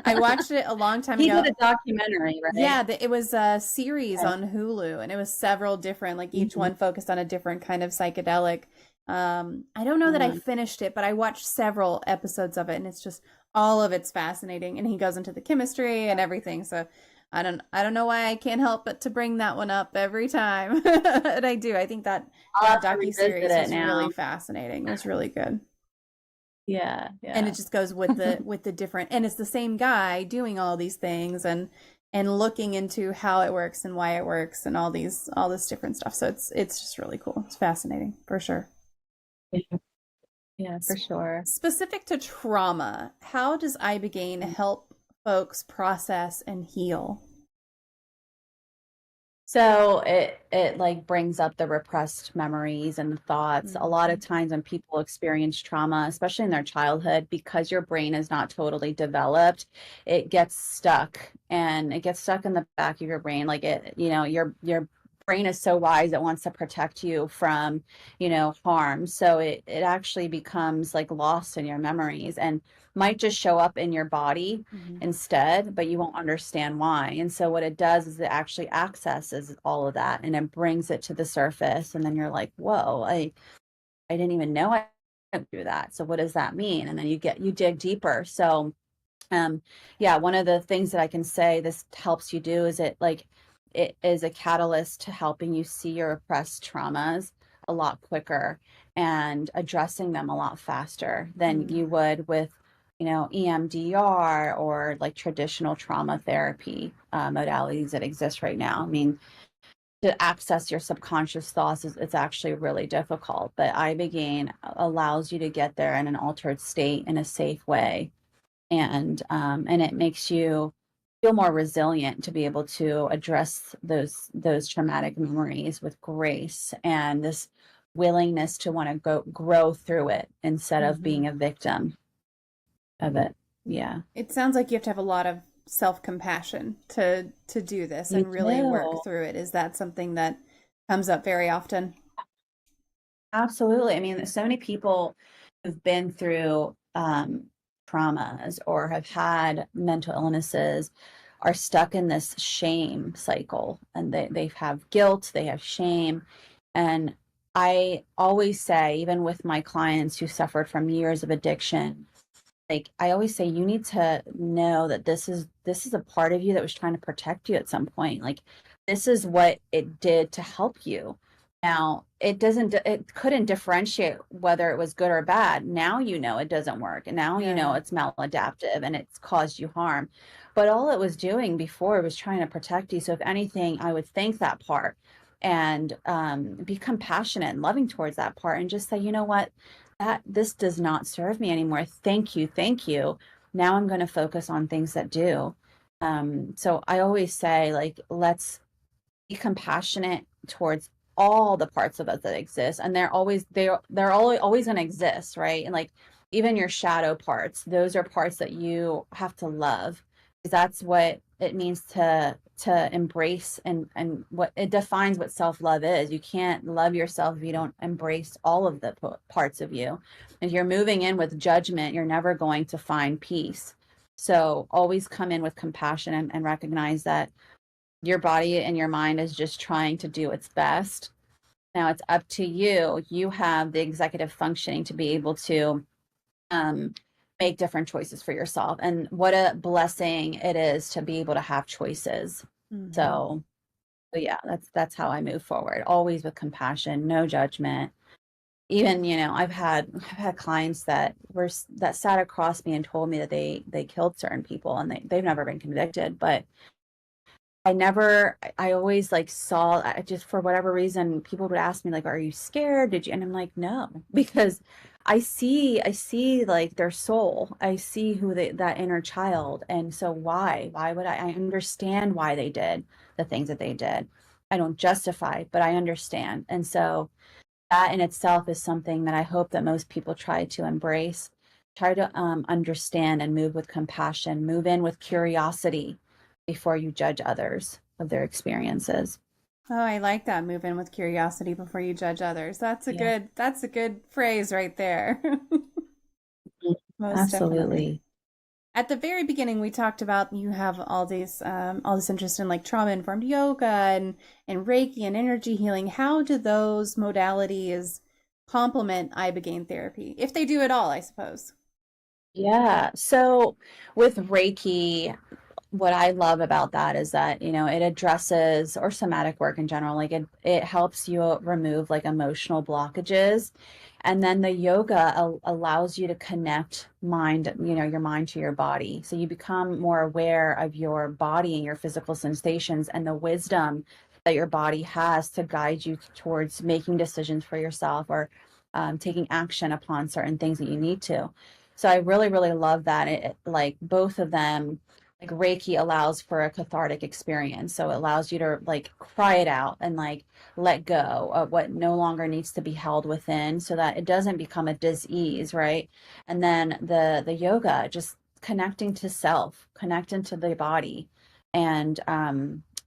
I watched it a long time ago. He did a documentary, right? Yeah, it was a series on Hulu, and it was several different, like each one focused on a different kind of psychedelic. I don't know that I finished it, but I watched several episodes of it, and it's just all of it's fascinating, and he goes into the chemistry and everything. So I don't know why I can't help but to bring that one up every time. And I do. I think that docuseries is really fascinating. It was really good. Yeah. And it just goes with the different, and it's the same guy doing all these things and looking into how it works and why it works and all this different stuff. So it's just really cool. It's fascinating for sure. Yeah, for sure. Specific to trauma, how does Ibogaine help folks process and heal? So it like brings up the repressed memories and the thoughts. A lot of times when people experience trauma, especially in their childhood, because your brain is not totally developed, it gets stuck, and it gets stuck in the back of your brain. Like your brain is so wise, it wants to protect you from, harm. So it actually becomes like lost in your memories and might just show up in your body instead, but you won't understand why. And so what it does is it actually accesses all of that and it brings it to the surface. And then you're like, whoa, I didn't even know I could do that. So what does that mean? And then you dig deeper. So one of the things that I can say this helps you do is it is a catalyst to helping you see your repressed traumas a lot quicker and addressing them a lot faster than you would with, EMDR or like traditional trauma therapy modalities that exist right now. I mean, to access your subconscious thoughts it's actually really difficult, but Ibogaine allows you to get there in an altered state in a safe way, and it makes you feel more resilient to be able to address those traumatic memories with grace and this willingness to want to grow through it instead of being a victim of it. Yeah. It sounds like you have to have a lot of self-compassion to do this and really work through it. Is that something that comes up very often? Absolutely. I mean, so many people who've been through traumas or have had mental illnesses are stuck in this shame cycle, and they have guilt, they have shame. And I always say, even with my clients who suffered from years of addiction, like I always say, you need to know that this is a part of you that was trying to protect you at some point. Like this is what it did to help you. Now, it couldn't differentiate whether it was good or bad. Now it doesn't work. And now it's maladaptive and it's caused you harm. But all it was doing before was trying to protect you. So if anything, I would thank that part and be compassionate and loving towards that part and just say, you know what, this does not serve me anymore. Thank you. Now I'm going to focus on things that do. So I always say, like, let's be compassionate towards all the parts of us that exist, and they're always going to exist, right? And like even your shadow parts, those are parts that you have to love, because that's what it means to embrace, and what it defines what self-love is. You can't love yourself if you don't embrace all of the parts of you. If you're moving in with judgment, you're never going to find peace. So always come in with compassion, and recognize that your body and your mind is just trying to do its best. Now it's up to you. You have the executive functioning to be able to um, make different choices for yourself. And what a blessing it is to be able to have choices. So, but yeah, that's how I move forward. Always with compassion, no judgment. Even, I've had clients that sat across me and told me that they killed certain people, and they've never been convicted, but I always like saw, I just, for whatever reason, people would ask me like, are you scared? Did you? And I'm like, no, because I see like their soul. I see that inner child. And so why would I understand why they did the things that they did. I don't justify, but I understand. And so that in itself is something that I hope that most people try to embrace, try to understand, and move with compassion, move in with curiosity before you judge others of their experiences. Oh, I like that. Move in with curiosity before you judge others. Yeah, That's a good phrase right there. Most definitely. absolutely. At the very beginning, we talked about you have all this interest in like trauma informed yoga and Reiki and energy healing. How do those modalities complement Ibogaine therapy, if they do at all, I suppose? Yeah. So with Reiki, what I love about that is that, it addresses, or somatic work in general, like it helps you remove like emotional blockages. And then the yoga allows you to connect your mind to your body. So you become more aware of your body and your physical sensations, and the wisdom that your body has to guide you towards making decisions for yourself, or taking action upon certain things that you need to. So I really, really love that. Like both of them, like Reiki allows for a cathartic experience. So it allows you to like cry it out, and like let go of what no longer needs to be held within, so that it doesn't become a disease, right? And then the yoga, just connecting to self, connecting to the body, and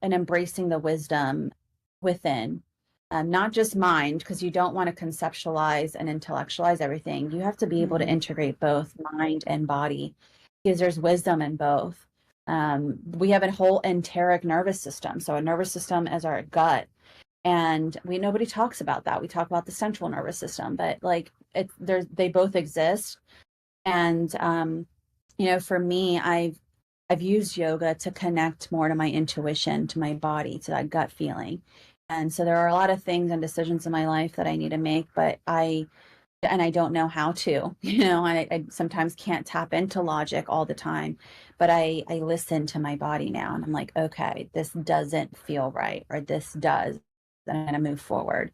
embracing the wisdom within. Not just mind, because you don't want to conceptualize and intellectualize everything. You have to be able to Mhm. integrate both mind and body, because there's wisdom in both. We have a whole enteric nervous system. So a nervous system is our gut, and nobody talks about that. We talk about the central nervous system, but like they both exist. And for me, I've used yoga to connect more to my intuition, to my body, to that gut feeling. And so there are a lot of things and decisions in my life that I need to make, but I don't know how to, I sometimes can't tap into logic all the time, but I listen to my body now, and I'm like, okay, this doesn't feel right, or this does, and I'm going to move forward.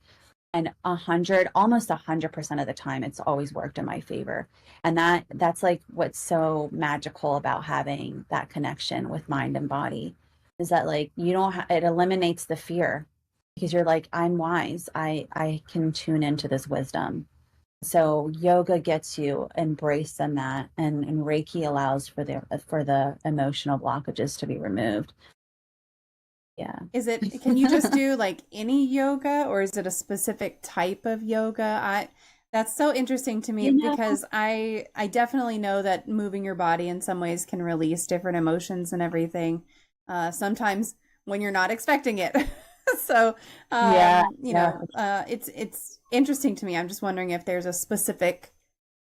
And almost 100% of the time, it's always worked in my favor. And that's like what's so magical about having that connection with mind and body, is that like you don't it eliminates the fear, because you're like, I'm wise. I can tune into this wisdom. So yoga gets you embraced in that, and Reiki allows for the emotional blockages to be removed. Yeah. Can you just do like any yoga, or is it a specific type of yoga? That's so interesting to me, You know, because I definitely know that moving your body in some ways can release different emotions and everything. Sometimes when you're not expecting it. So, yeah, yeah. it's interesting to me. I'm just wondering if there's a specific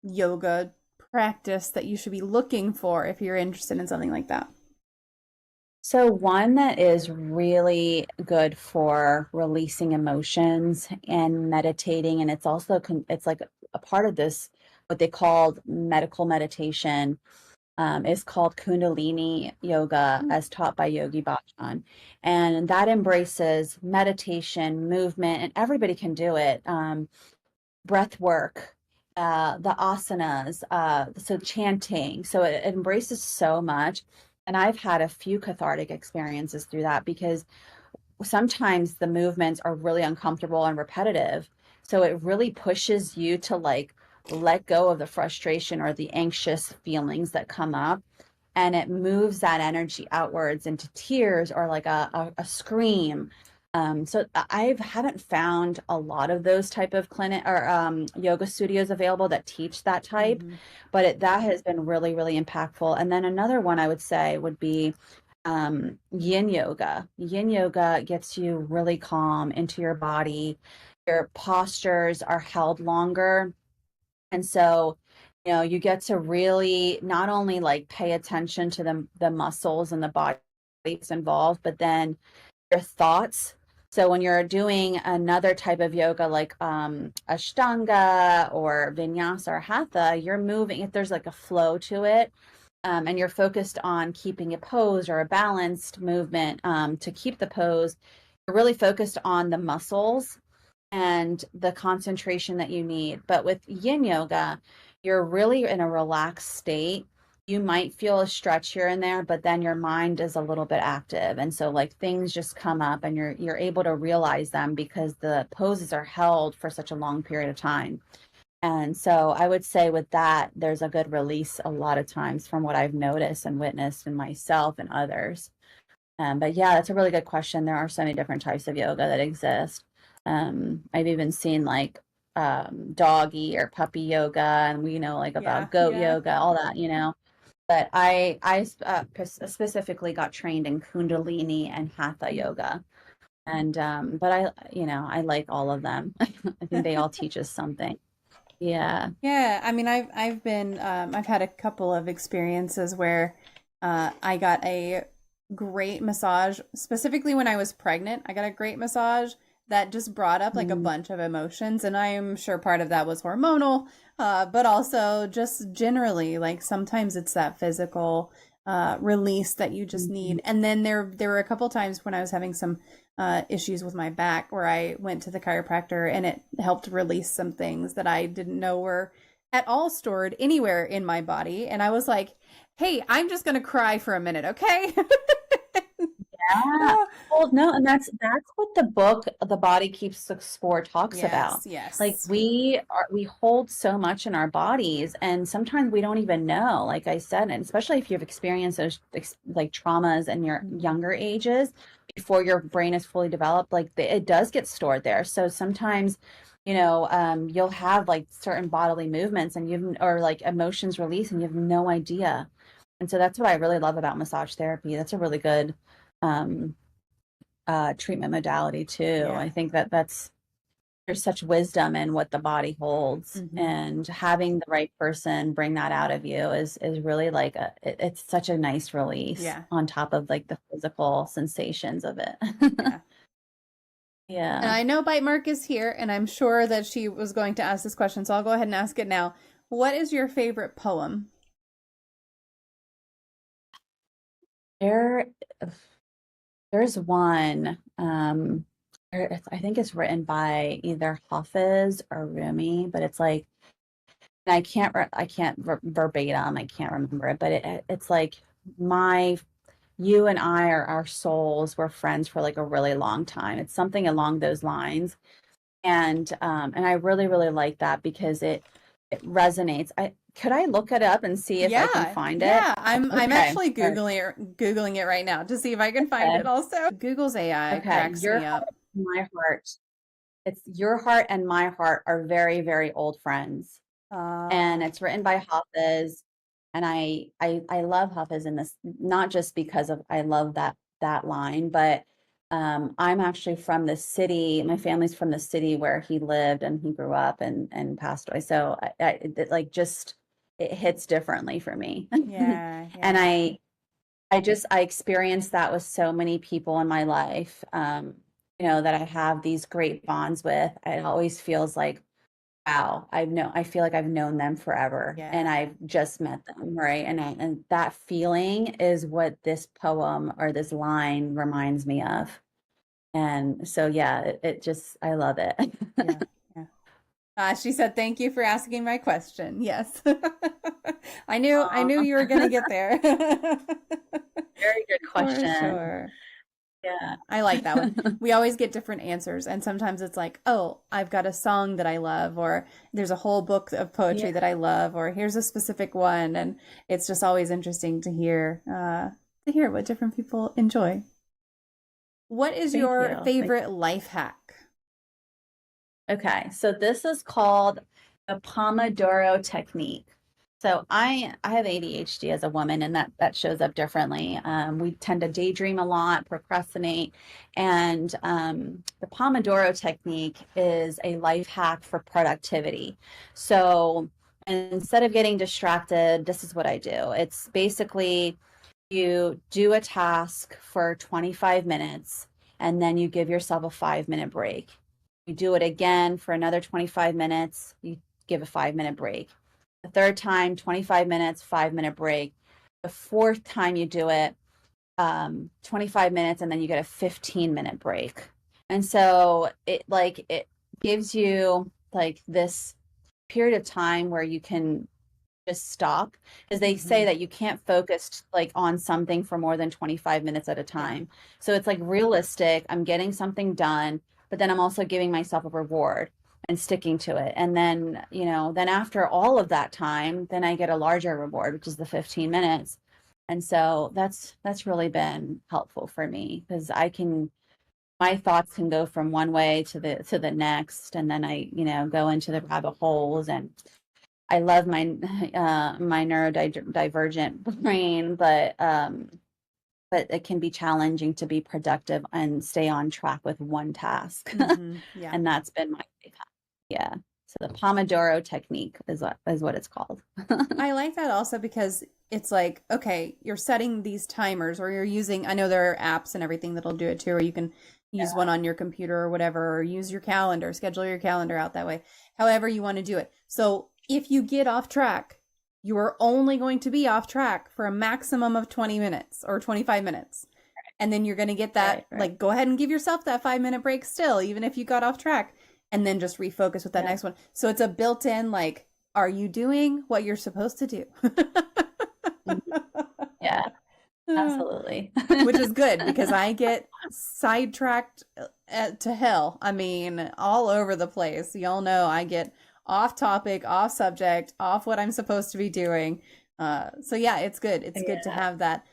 yoga practice that you should be looking for if you're interested in something like that. So one that is really good for releasing emotions and meditating, and it's also it's like a part of this, what they call medical meditation, is called Kundalini Yoga, as taught by Yogi Bhajan. And that embraces meditation, movement, and everybody can do it. Breath work, the asanas, so chanting. So it embraces so much. And I've had a few cathartic experiences through that, because sometimes the movements are really uncomfortable and repetitive. So it really pushes you to like let go of the frustration or the anxious feelings that come up, and it moves that energy outwards into tears or like a scream. So I haven't found a lot of those type of clinic or yoga studios available that teach that type, but that has been really, really impactful. And then another one I would say would be yin yoga. Yin yoga gets you really calm into your body. Your postures are held longer. And so, you know, you get to really not only like pay attention to the muscles and the body involved, but then your thoughts. So when you're doing another type of yoga like Ashtanga or Vinyasa or Hatha, you're moving, if there's like a flow to it, and you're focused on keeping a pose or a balanced movement to keep the pose, you're really focused on the muscles and the concentration that you need. But with yin yoga, you're really in a relaxed state. You might feel a stretch here and there, but then your mind is a little bit active. And so like things just come up and you're able to realize them because the poses are held for such a long period of time. And so I would say with that, there's a good release a lot of times from what I've noticed and witnessed in myself and others. But yeah, that's a really good question. There are so many different types of yoga that exist. I've even seen like doggy or puppy yoga, and we know like about goat yoga, all that, you know. But I specifically got trained in Kundalini and Hatha yoga, and but I like all of them. I think they all teach us something. Yeah. Yeah, I mean, I've been I've had a couple of experiences where I got a great massage, specifically when I was pregnant. I got a great massage that just brought up like a bunch of emotions, and I'm sure part of that was hormonal, but also just generally, like sometimes it's that physical release that you just need. And then there were a couple times when I was having some issues with my back where I went to the chiropractor and it helped release some things that I didn't know were at all stored anywhere in my body. And I was like, hey, I'm just going to cry for a minute, okay? Yeah. Well, no, and that's what the book The Body Keeps the Score talks about. Yes. Like we hold so much in our bodies, and sometimes we don't even know, like I said, and especially if you've experienced those like traumas in your younger ages before your brain is fully developed, like it does get stored there. So sometimes, you know, you'll have like certain bodily movements and or like emotions release and you have no idea. And so that's what I really love about massage therapy. That's a really good treatment modality too. I think there's such wisdom in what the body holds, and having the right person bring that out of you is really like it's such a nice release on top of like the physical sensations of it. Yeah. And I know Bite Mark is here, and I'm sure that she was going to ask this question, so I'll go ahead and ask it now. What is your favorite poem? There's one, I think it's written by either Hafiz or Rumi, but it's like, I can't verbatim, I can't remember it, but it's like you and I are our souls were friends for like a really long time. It's something along those lines. And I really, really like that because it resonates. Could I look it up and see if I can find it? Yeah, I'm actually Googling it right now to see if I can find it also. Google's AI cracks me up. My heart. It's your heart and my heart are very, very old friends. And it's written by Hafiz. And I love Hafiz in this, not just because of I love that line, but I'm actually from the city. My family's from the city where he lived and he grew up and passed away. So it like just it hits differently for me. Yeah. And I experienced that with so many people in my life, you know, that I have these great bonds with. It always feels like, wow, I feel like I've known them forever and I've just met them, right? And that feeling is what this poem or this line reminds me of. And so, yeah, it just, I love it. She said, thank you for asking my question. Yes. I knew you were going to get there. Very good question. For sure. Yeah. I like that one. We always get different answers, and sometimes it's like, oh, I've got a song that I love, or there's a whole book of poetry Yeah. that I love, or here's a specific one, and it's just always interesting to hear what different people enjoy. What is Thank your you. favorite life hack? Okay, so this is called the Pomodoro technique. So I have ADHD as a woman, and that shows up differently. We tend to daydream a lot, procrastinate, and the Pomodoro technique is a life hack for productivity. So instead of getting distracted, this is what I do. It's basically you do a task for 25 minutes, and then you give yourself a 5-minute break. You do it again for another 25 minutes, you give a 5-minute break. The third time, 25 minutes, 5-minute break. The fourth time you do it, 25 minutes, and then you get a 15-minute break. And so it gives you like this period of time where you can just stop, because they say that you can't focus like on something for more than 25 minutes at a time. So it's like realistic. I'm getting something done, but then I'm also giving myself a reward and sticking to it. And then, then after all of that time, then I get a larger reward, which is the 15 minutes. And so that's really been helpful for me, because my thoughts can go from one way to the next, and then I, go into the rabbit holes. And I love my my neurodivergent brain, but it can be challenging to be productive and stay on track with one task. Yeah. And that's been my yeah. So the Pomodoro technique is what it's called. I like that also because it's like, okay, you're setting these timers, or you're using, I know there are apps and everything that'll do it too, or you can use one on your computer or whatever, or use your calendar, schedule your calendar out that way, however you want to do it. So if you get off track, you are only going to be off track for a maximum of 20 minutes or 25 minutes. And then you're going to get that, like, go ahead and give yourself that 5-minute break still, even if you got off track, and then just refocus with that next one. So it's a built-in, like, are you doing what you're supposed to do? Yeah, absolutely. Which is good, because I get sidetracked to hell. I mean, all over the place. Y'all know I get off topic, off subject, off what I'm supposed to be doing. So yeah, it's good. It's good to have that.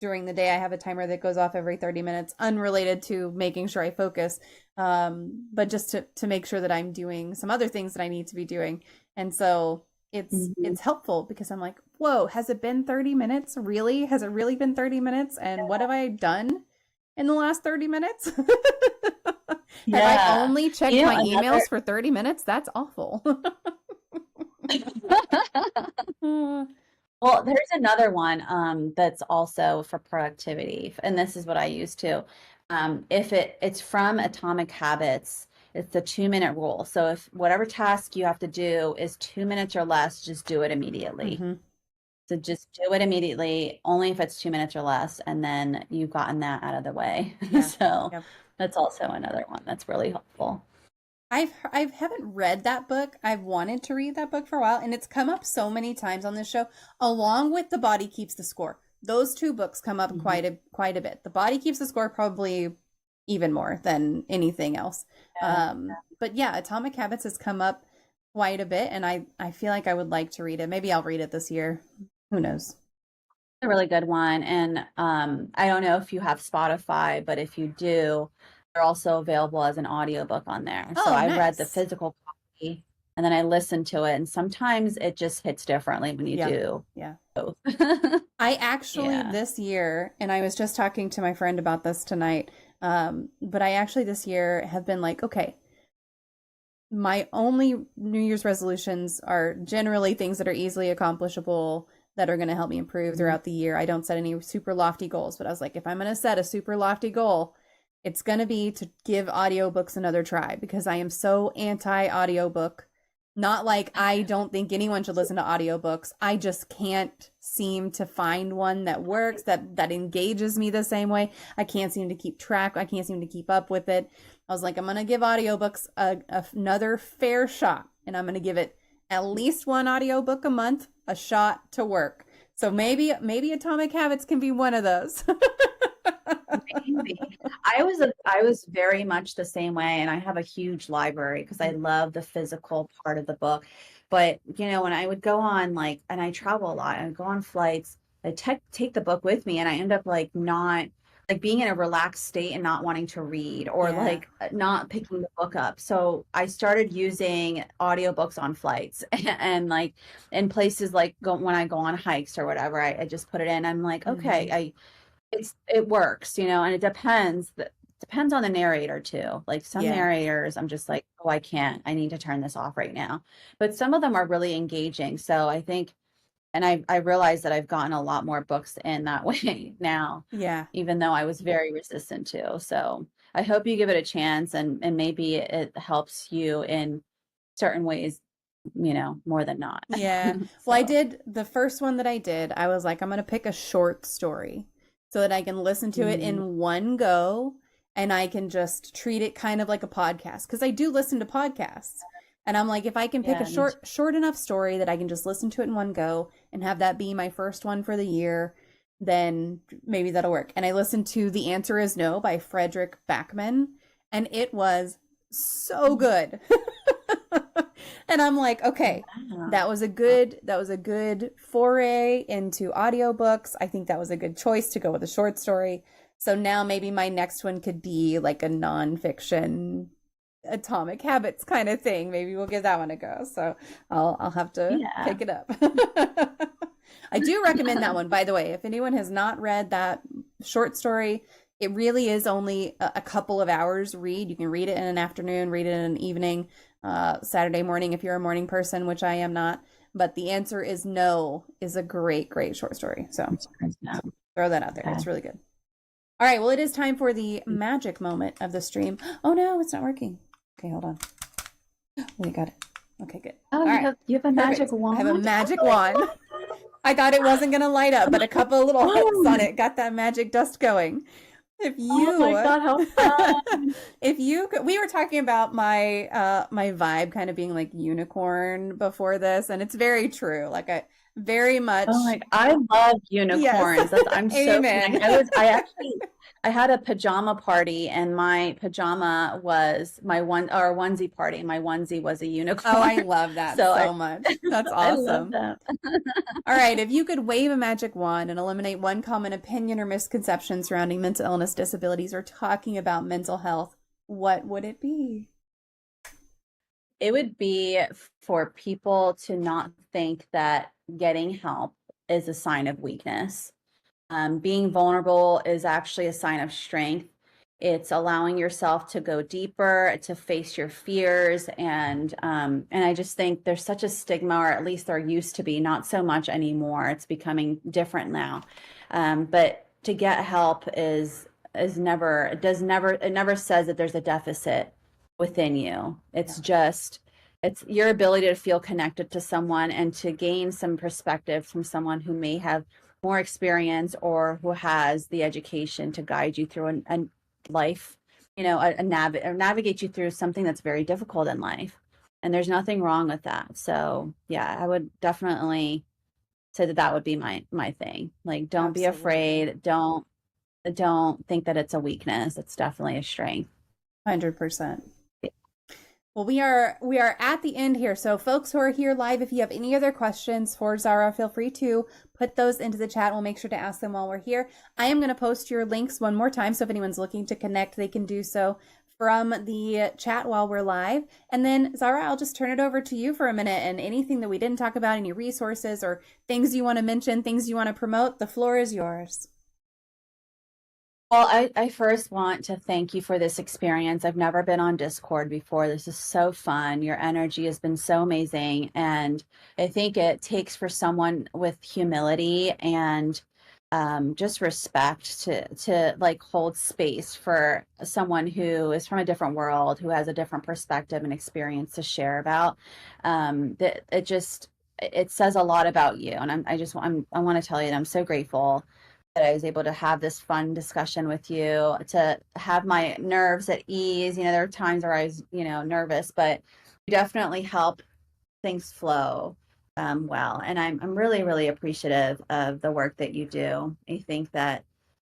During the day, I have a timer that goes off every 30 minutes, unrelated to making sure I focus, but just to make sure that I'm doing some other things that I need to be doing. And so it's helpful, because I'm like, whoa, has it been 30 minutes? Really? Has it really been 30 minutes? And what have I done in the last 30 minutes? Have I only checked my emails for 30 minutes? That's awful. Well, there's another one that's also for productivity, and this is what I use too. If it's from Atomic Habits, it's the 2-minute rule. So if whatever task you have to do is 2 minutes or less, just do it immediately. So just do it immediately, only if it's 2 minutes or less, and then you've gotten that out of the way. So that's also another one that's really helpful. I haven't read that book. I've wanted to read that book for a while, and it's come up so many times on this show, along with The Body Keeps the Score. Those two books come up quite a bit. The Body Keeps the Score probably even more than anything else. But yeah, Atomic Habits has come up quite a bit, and I feel like I would like to read it. Maybe I'll read it this year. Who knows? A really good one. And I don't know if you have Spotify, but if you do, they're also available as an audiobook on there. So I read the physical copy, and then I listened to it, and sometimes it just hits differently when you do both. I actually this year, and I was just talking to my friend about this tonight, but I actually this year have been like, okay, my only New Year's resolutions are generally things that are easily accomplishable, that are going to help me improve throughout the year. I don't set any super lofty goals, but I was like, if I'm going to set a super lofty goal, it's going to be to give audiobooks another try, because I am so anti-audiobook. Not like I don't think anyone should listen to audiobooks. I just can't seem to find one that works, that engages me the same way. I can't seem to keep track. I can't seem to keep up with it. I was like, I'm going to give audiobooks another fair shot, and I'm going to give it at least one audiobook a month a shot to work. So maybe Atomic Habits can be one of those. Maybe. I was very much the same way, and I have a huge library because I love the physical part of the book. But when I would go on and I travel a lot, and I go on flights, I take the book with me, and I end up not being in a relaxed state and not wanting to read, or Yeah. not picking the book up. So I started using audiobooks on flights and in places when I go on hikes or whatever, I just put it in. I'm like, okay, it works, and it depends on the narrator too. Like some Yeah. narrators, I'm just like, oh, I need to turn this off right now. But some of them are really engaging. So I think, and I realized that I've gotten a lot more books in that way now, Yeah. even though I was very resistant to. So I hope you give it a chance, and maybe it helps you in certain ways, more than not. Yeah. Well, I So, did the first one that I did. I was like, I'm going to pick a short story so that I can listen to it mm, in one go and I can just treat it kind of like a podcast because I do listen to podcasts. And I'm like, if I can pick a yeah, me too. short enough story that I can just listen to it in one go and have that be my first one for the year, then maybe that'll work. And I listened to The Answer Is No by Frederick Backman, and it was so good. And I'm like, okay, Wow. that was a good foray into audiobooks. I think that was a good choice to go with a short story. So now maybe my next one could be like a nonfiction Atomic Habits kind of thing. Maybe we'll give that one a go. So I'll have to Yeah. pick it up. I do recommend that one, by the way. If anyone has not read that short story, it really is only a couple of hours read. You can read it in an afternoon, read it in an evening, Saturday morning if you're a morning person, which I am not. But The Answer Is No is a great, great short story. So No. throw that out there. Okay. It's really good. All right. Well, it is time for the magic moment of the stream. Oh no, it's not working. Okay, hold on. We got it. Okay, good. Oh, All right. you have a magic Perfect. I have a wand? magic Oh wand. my I thought it wasn't going to light up, but a couple of little hooks on God. it got that magic dust going. If Oh my you God, how fun. if you could, we were talking about my vibe kind of being like unicorn before this, and it's very true. Like I very much Oh my, I love yes. unicorns. I'm so Amen. connected. I had a pajama party, and my pajama was my onesie party. My onesie was a Oh, I unicorn. love that So so much. That's I love awesome. that. All right, if you could wave a magic wand and eliminate one common opinion or misconception surrounding mental illness, disabilities, or talking about mental health, what would it be? It would be for people to not think that getting help is a sign of weakness. Being vulnerable is actually a sign of strength. It's allowing yourself to go deeper, to face your fears, and I just think there's such a stigma, or at least there used to be, not so much anymore. It's becoming different now. But to get help is never it never says that there's a deficit within you. Yeah. It's your ability to feel connected to someone and to gain some perspective from someone who may have more experience or who has the education to guide you through a life, or navigate you through something that's very difficult in life. And there's nothing wrong with that. So yeah, I would definitely say that would be my thing. Like, don't be Absolutely. afraid. Don't think that it's a weakness. It's definitely a strength. 100%. Well, we are at the end here. So folks who are here live, if you have any other questions for Zahra, feel free to put those into the chat. We'll make sure to ask them while we're here. I am going to post your links one more time. So if anyone's looking to connect, they can do so from the chat while we're live. And then Zahra, I'll just turn it over to you for a minute, and anything that we didn't talk about, any resources or things you want to mention, things you want to promote, the floor is yours. Well, I first want to thank you for this experience. I've never been on Discord before. This is so fun. Your energy has been so amazing. And I think it takes for someone with humility and just respect to hold space for someone who is from a different world, who has a different perspective and experience to share about. That it says a lot about you. And I want to tell you that I'm so grateful that I was able to have this fun discussion with you, to have my nerves at ease. There are times where I was, nervous, but you definitely help things flow well. And I'm really, really appreciative of the work that you do. I think that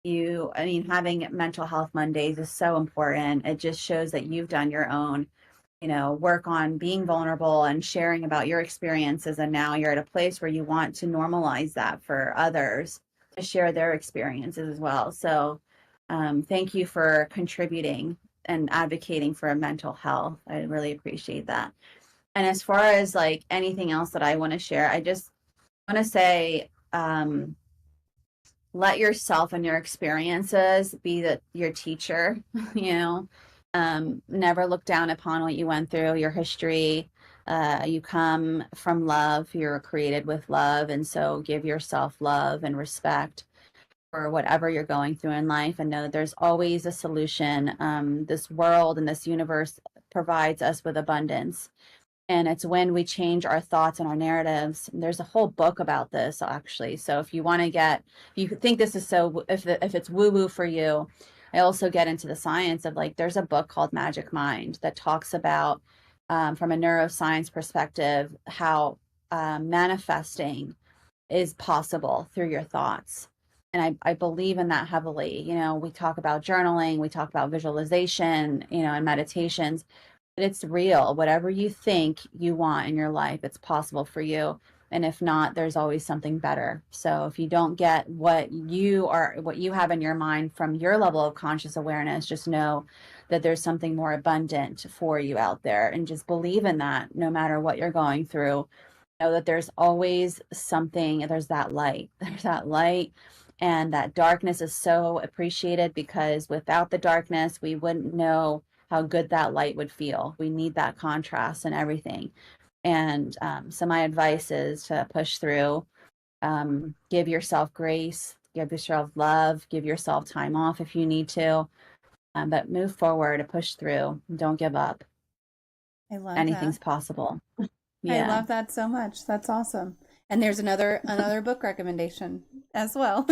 I mean, having mental health Mondays is so important. It just shows that you've done your own, work on being vulnerable and sharing about your experiences. And now you're at a place where you want to normalize that for others to share their experiences as well. So thank you for contributing and advocating for mental health. I really appreciate that. And as far as like anything else that I want to share, I just want to say, let yourself and your experiences be your teacher, you know. Never look down upon what you went through, your history. You come from love, you're created with love. And so give yourself love and respect for whatever you're going through in life, and know that there's always a solution. This world and this universe provides us with abundance. And it's when we change our thoughts and our narratives. There's a whole book about this, actually. So if you want to if you think this is if it's woo woo for you, I also get into the science of like, there's a book called Magic Mind that talks about, from a neuroscience perspective, how manifesting is possible through your thoughts. And I believe in that heavily. We talk about journaling, we talk about visualization, and meditations. But it's real. Whatever you think you want in your life, it's possible for you. And if not, there's always something better. So if you don't get what you have in your mind from your level of conscious awareness, just know that there's something more abundant for you out there, and just believe in that no matter what you're going through. Know that there's always something, there's that light. And that darkness is so appreciated, because without the darkness, we wouldn't know how good that light would feel. We need that contrast and everything. And so my advice is to push through, give yourself grace, give yourself love, give yourself time off if you need to, but move forward and push through. Don't give up. I love Anything's that. possible. I love that so much. That's awesome. And there's another book recommendation as well.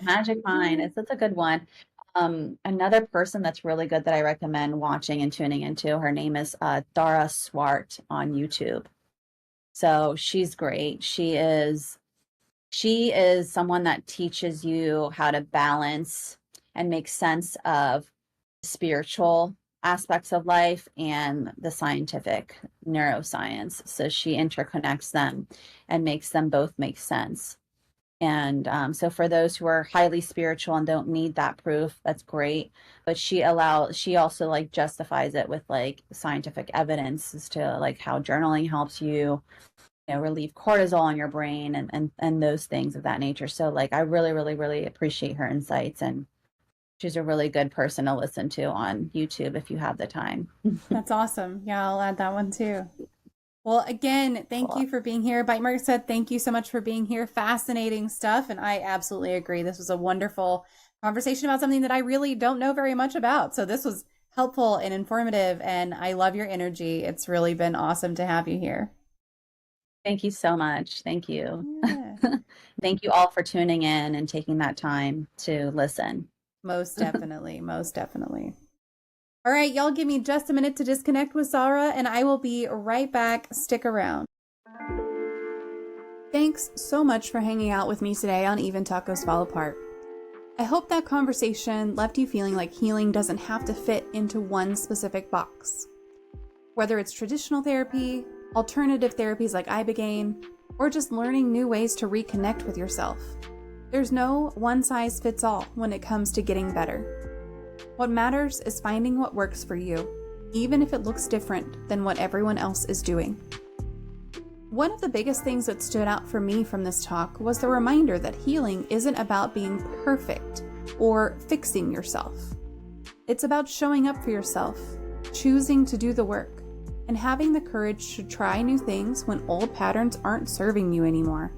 Magic Mind. That's a good one. Another person that's really good that I recommend watching and tuning into, her name is Dara Swart on YouTube. So she's great. She is someone that teaches you how to balance and make sense of spiritual aspects of life and the scientific neuroscience. So she interconnects them and makes them both make sense. And so for those who are highly spiritual and don't need that proof, that's great. But she also like justifies it with like scientific evidence as to like how journaling helps you, relieve cortisol in your brain and those things of that nature. So like, I really, really, really appreciate her insights, and she's a really good person to listen to on YouTube if you have the time. That's awesome. Yeah, I'll add that one too. Well, again, thank you for being here. Bite Mark said, thank you so much for being here. Fascinating stuff. And I absolutely agree. This was a wonderful conversation about something that I really don't know very much about. So this was helpful and informative, and I love your energy. It's really been awesome to have you here. Thank you so much. Thank you. Yeah. Thank you all for tuning in and taking that time to listen. Most definitely. Most definitely. All right, y'all, give me just a minute to disconnect with Zahra, and I will be right back. Stick around. Thanks so much for hanging out with me today on Even Tacos Fall Apart. I hope that conversation left you feeling like healing doesn't have to fit into one specific box. Whether it's traditional therapy, alternative therapies like Ibogaine, or just learning new ways to reconnect with yourself, there's no one-size-fits-all when it comes to getting better. What matters is finding what works for you, even if it looks different than what everyone else is doing. One of the biggest things that stood out for me from this talk was the reminder that healing isn't about being perfect or fixing yourself. It's about showing up for yourself, choosing to do the work, and having the courage to try new things when old patterns aren't serving you anymore.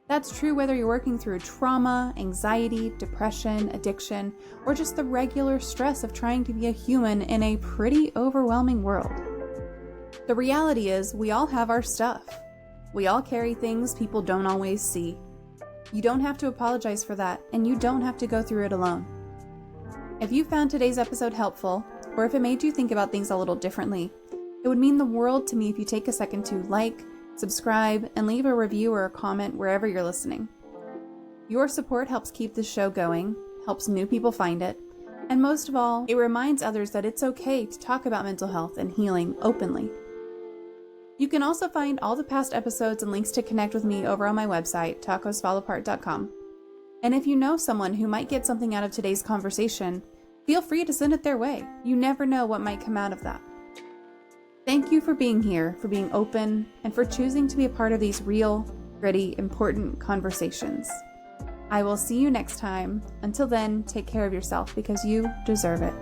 That's true whether you're working through trauma, anxiety, depression, addiction, or just the regular stress of trying to be a human in a pretty overwhelming world. The reality is, we all have our stuff. We all carry things people don't always see. You don't have to apologize for that, and you don't have to go through it alone. If you found today's episode helpful, or if it made you think about things a little differently, it would mean the world to me if you take a second to like, subscribe, and leave a review or a comment wherever you're listening. Your support helps keep this show going, helps new people find it, and most of all, it reminds others that it's okay to talk about mental health and healing openly. You can also find all the past episodes and links to connect with me over on my website, tacosfallapart.com. And if you know someone who might get something out of today's conversation, feel free to send it their way. You never know what might come out of that. Thank you for being here, for being open, and for choosing to be a part of these real, gritty, important conversations. I will see you next time. Until then, take care of yourself because you deserve it.